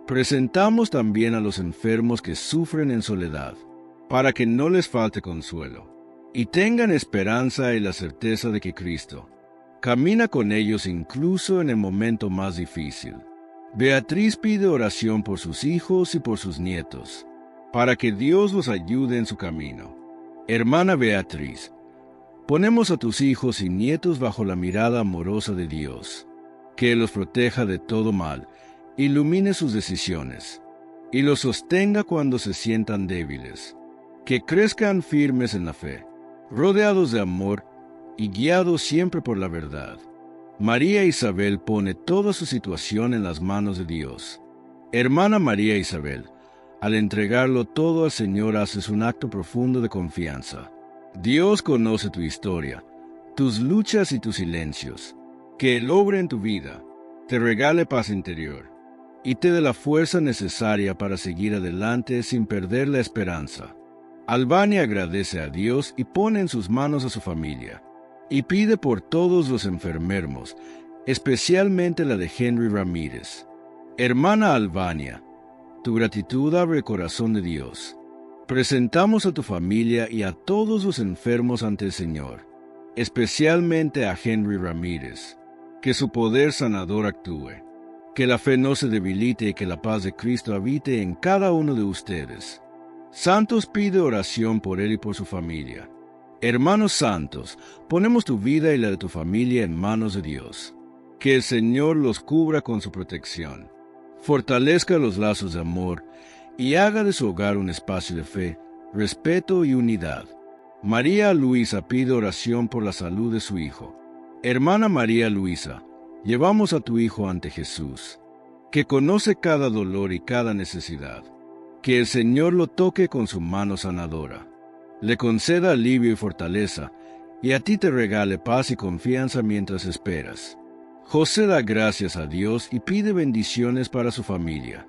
Presentamos también a los enfermos que sufren en soledad, para que no les falte consuelo, y tengan esperanza y la certeza de que Cristo, Camina con ellos incluso en el momento más difícil. Beatriz pide oración por sus hijos y por sus nietos, para que Dios los ayude en su camino. Hermana Beatriz, ponemos a tus hijos y nietos bajo la mirada amorosa de Dios, que los proteja de todo mal, ilumine sus decisiones, y los sostenga cuando se sientan débiles, que crezcan firmes en la fe, rodeados de amor y guiados siempre por la verdad. María Isabel pone toda su situación en las manos de Dios. Hermana María Isabel, al entregarlo todo al Señor haces un acto profundo de confianza. Dios conoce tu historia, tus luchas y tus silencios. Que Él obre en tu vida, te regale paz interior y te dé la fuerza necesaria para seguir adelante sin perder la esperanza. Albania agradece a Dios y pone en sus manos a su familia, y pide por todos los enfermos, especialmente la de Henry Ramírez. Hermana Albania, tu gratitud abre el corazón de Dios. Presentamos a tu familia y a todos los enfermos ante el Señor, especialmente a Henry Ramírez. Que su poder sanador actúe, que la fe no se debilite y que la paz de Cristo habite en cada uno de ustedes. Santos pide oración por él y por su familia. Hermanos santos, ponemos tu vida y la de tu familia en manos de Dios. Que el Señor los cubra con su protección, fortalezca los lazos de amor y haga de su hogar un espacio de fe, respeto y unidad. María Luisa pide oración por la salud de su hijo. Hermana María Luisa, llevamos a tu hijo ante Jesús, que conoce cada dolor y cada necesidad. Que el Señor lo toque con su mano sanadora, le conceda alivio y fortaleza, y a ti te regale paz y confianza mientras esperas. José da gracias a Dios y pide bendiciones para su familia.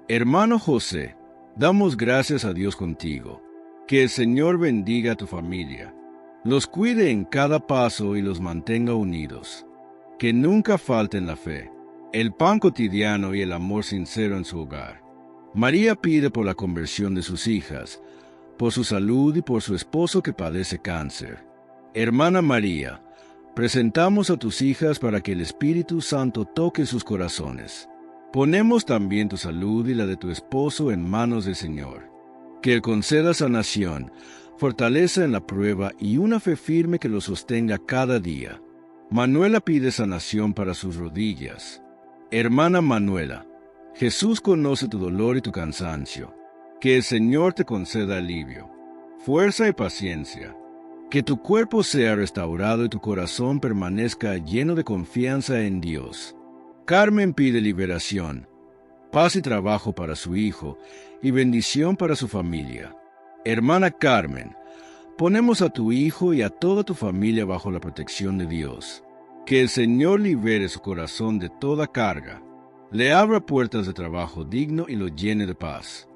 Hermano José, damos gracias a Dios contigo. Que el Señor bendiga a tu familia, los cuide en cada paso y los mantenga unidos. Que nunca falten la fe, el pan cotidiano y el amor sincero en su hogar. María pide por la conversión de sus hijas, por su salud y por su esposo que padece cáncer. Hermana María, presentamos a tus hijas para que el Espíritu Santo toque sus corazones. Ponemos también tu salud y la de tu esposo en manos del Señor. Que Él conceda sanación, fortaleza en la prueba y una fe firme que lo sostenga cada día. Manuela pide sanación para sus rodillas. Hermana Manuela, Jesús conoce tu dolor y tu cansancio. Que el Señor te conceda alivio, fuerza y paciencia. Que tu cuerpo sea restaurado y tu corazón permanezca lleno de confianza en Dios. Carmen pide liberación, paz y trabajo para su hijo y bendición para su familia. Hermana Carmen, ponemos a tu hijo y a toda tu familia bajo la protección de Dios. Que el Señor libere su corazón de toda carga, le abra puertas de trabajo digno y lo llene de paz.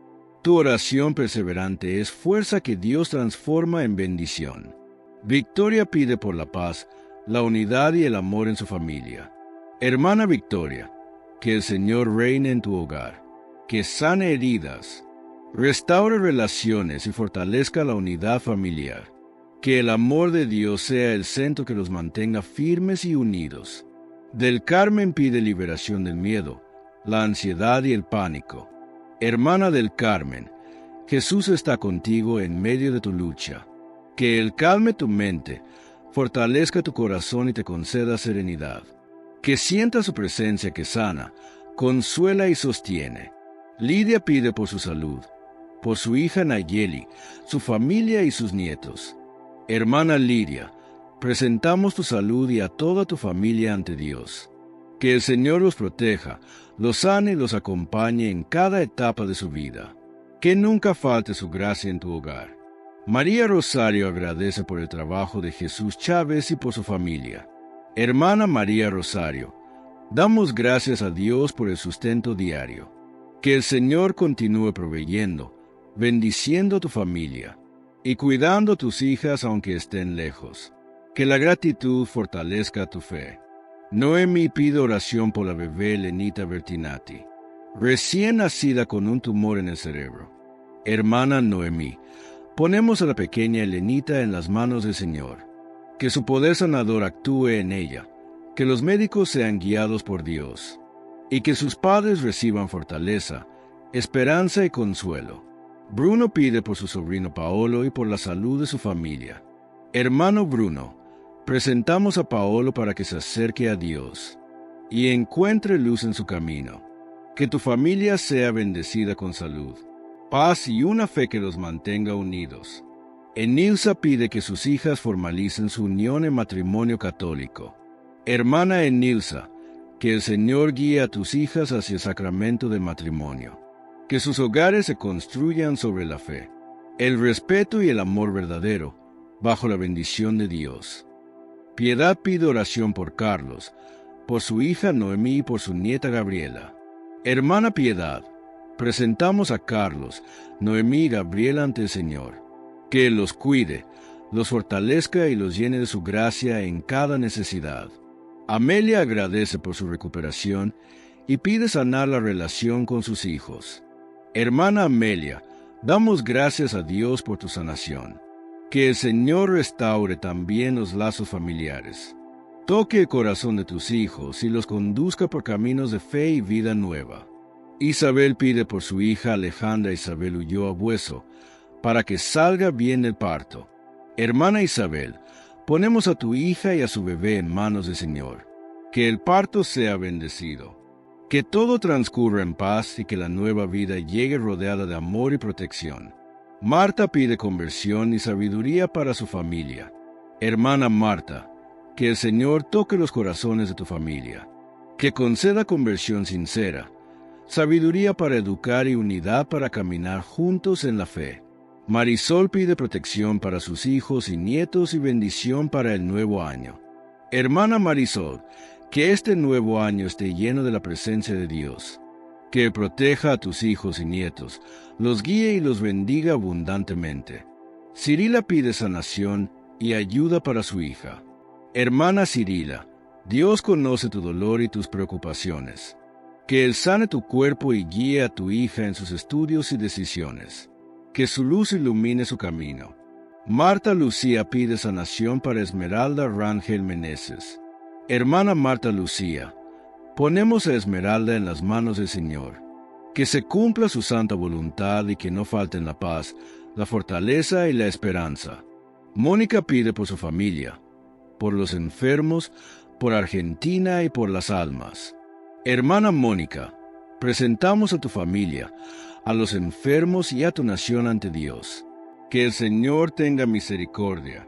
Tu oración perseverante es fuerza que Dios transforma en bendición. Victoria pide por la paz, la unidad y el amor en su familia. Hermana Victoria, que el Señor reine en tu hogar, que sane heridas, restaure relaciones y fortalezca la unidad familiar. Que el amor de Dios sea el centro que los mantenga firmes y unidos. Del Carmen pide liberación del miedo, la ansiedad y el pánico. Hermana del Carmen, Jesús está contigo en medio de tu lucha. Que Él calme tu mente, fortalezca tu corazón y te conceda serenidad. Que sienta su presencia que sana, consuela y sostiene. Lidia pide por su salud, por su hija Nayeli, su familia y sus nietos. Hermana Lidia, presentamos tu salud y a toda tu familia ante Dios. Que el Señor los proteja, los sane y los acompañe en cada etapa de su vida. Que nunca falte su gracia en tu hogar. María Rosario agradece por el trabajo de Jesús Chávez y por su familia. Hermana María Rosario, damos gracias a Dios por el sustento diario. Que el Señor continúe proveyendo, bendiciendo a tu familia y cuidando a tus hijas aunque estén lejos. Que la gratitud fortalezca tu fe. Noemí pide oración por la bebé Lenita Bertinati, recién nacida con un tumor en el cerebro. Hermana Noemí, ponemos a la pequeña Elenita en las manos del Señor. Que su poder sanador actúe en ella, que los médicos sean guiados por Dios, y que sus padres reciban fortaleza, esperanza y consuelo. Bruno pide por su sobrino Paolo y por la salud de su familia. Hermano Bruno, presentamos a Paolo para que se acerque a Dios y encuentre luz en su camino. Que tu familia sea bendecida con salud, paz y una fe que los mantenga unidos. Enilsa pide que sus hijas formalicen su unión en matrimonio católico. Hermana Enilsa, que el Señor guíe a tus hijas hacia el sacramento del matrimonio. Que sus hogares se construyan sobre la fe, el respeto y el amor verdadero, bajo la bendición de Dios. Piedad pide oración por Carlos, por su hija Noemí y por su nieta Gabriela. Hermana Piedad, presentamos a Carlos, Noemí y Gabriela ante el Señor. Que Él los cuide, los fortalezca y los llene de su gracia en cada necesidad. Amelia agradece por su recuperación y pide sanar la relación con sus hijos. Hermana Amelia, damos gracias a Dios por tu sanación. Que el Señor restaure también los lazos familiares. Toque el corazón de tus hijos y los conduzca por caminos de fe y vida nueva. Isabel pide por su hija Alejandra Isabel Ulloa Bueso, para que salga bien el parto. Hermana Isabel, ponemos a tu hija y a su bebé en manos del Señor. Que el parto sea bendecido. Que todo transcurra en paz y que la nueva vida llegue rodeada de amor y protección. Marta pide conversión y sabiduría para su familia. Hermana Marta, que el Señor toque los corazones de tu familia. Que conceda conversión sincera, sabiduría para educar y unidad para caminar juntos en la fe. Marisol pide protección para sus hijos y nietos y bendición para el nuevo año. Hermana Marisol, que este nuevo año esté lleno de la presencia de Dios. Que proteja a tus hijos y nietos, los guíe y los bendiga abundantemente. Cirila pide sanación y ayuda para su hija. Hermana Cirila, Dios conoce tu dolor y tus preocupaciones. Que Él sane tu cuerpo y guíe a tu hija en sus estudios y decisiones. Que su luz ilumine su camino. Marta Lucía pide sanación para Esmeralda Rangel Meneses. Hermana Marta Lucía, ponemos a Esmeralda en las manos del Señor. Que se cumpla su santa voluntad y que no falten la paz, la fortaleza y la esperanza. Mónica pide por su familia, por los enfermos, por Argentina y por las almas. Hermana Mónica, presentamos a tu familia, a los enfermos y a tu nación ante Dios. Que el Señor tenga misericordia,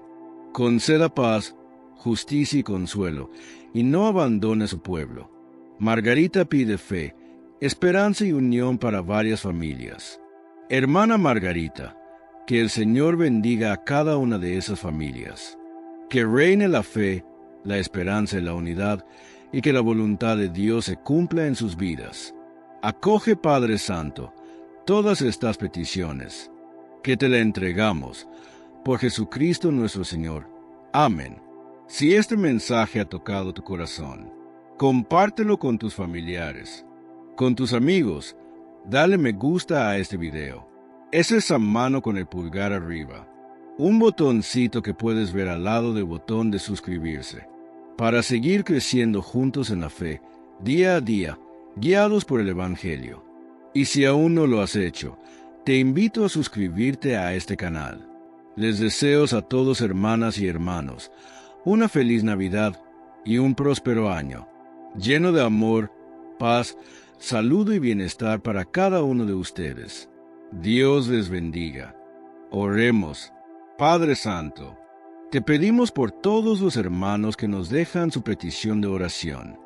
conceda paz, justicia y consuelo, y no abandone a su pueblo. Margarita pide fe, esperanza y unión para varias familias. Hermana Margarita, que el Señor bendiga a cada una de esas familias. Que reine la fe, la esperanza y la unidad, y que la voluntad de Dios se cumpla en sus vidas. Acoge, Padre Santo, todas estas peticiones, que te la entregamos, por Jesucristo nuestro Señor. Amén. Si este mensaje ha tocado tu corazón, compártelo con tus familiares, con tus amigos, dale me gusta a este video. Es esa mano con el pulgar arriba, un botoncito que puedes ver al lado del botón de suscribirse, para seguir creciendo juntos en la fe, día a día, guiados por el Evangelio. Y si aún no lo has hecho, te invito a suscribirte a este canal. Les deseo a todos, hermanas y hermanos, una feliz Navidad y un próspero año, lleno de amor, paz, salud y bienestar para cada uno de ustedes. Dios les bendiga. Oremos. Padre Santo, te pedimos por todos los hermanos que nos dejan su petición de oración.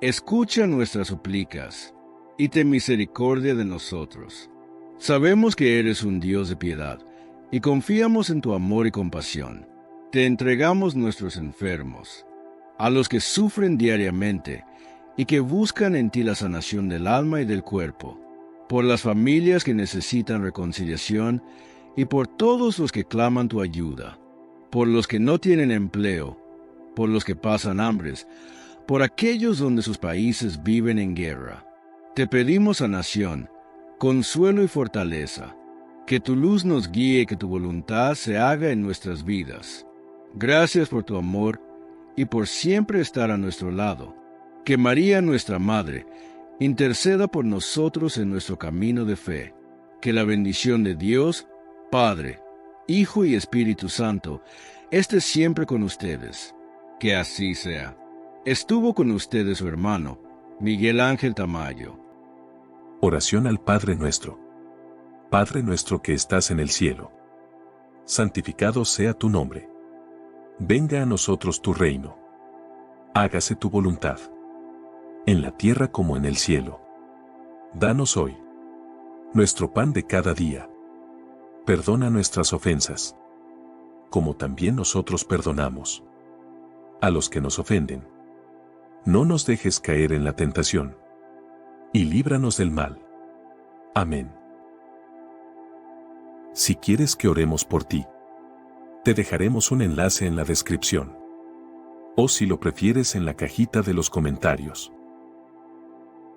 Escucha nuestras súplicas y ten misericordia de nosotros. Sabemos que eres un Dios de piedad y confiamos en tu amor y compasión. Te entregamos nuestros enfermos, a los que sufren diariamente y que buscan en ti la sanación del alma y del cuerpo, por las familias que necesitan reconciliación y por todos los que claman tu ayuda, por los que no tienen empleo, por los que pasan hambres, por aquellos donde sus países viven en guerra. Te pedimos sanación, consuelo y fortaleza, que tu luz nos guíe y que tu voluntad se haga en nuestras vidas. Gracias por tu amor y por siempre estar a nuestro lado. Que María, nuestra Madre, interceda por nosotros en nuestro camino de fe. Que la bendición de Dios, Padre, Hijo y Espíritu Santo, esté siempre con ustedes. Que así sea. Estuvo con ustedes su hermano, Miguel Ángel Tamayo. Oración al Padre nuestro. Padre nuestro que estás en el cielo. Santificado sea tu nombre. Venga a nosotros tu reino. Hágase tu voluntad. En la tierra como en el cielo. Danos hoy nuestro pan de cada día. Perdona nuestras ofensas, como también nosotros perdonamos a los que nos ofenden. No nos dejes caer en la tentación, y líbranos del mal. Amén. Si quieres que oremos por ti, te dejaremos un enlace en la descripción. O si lo prefieres en la cajita de los comentarios.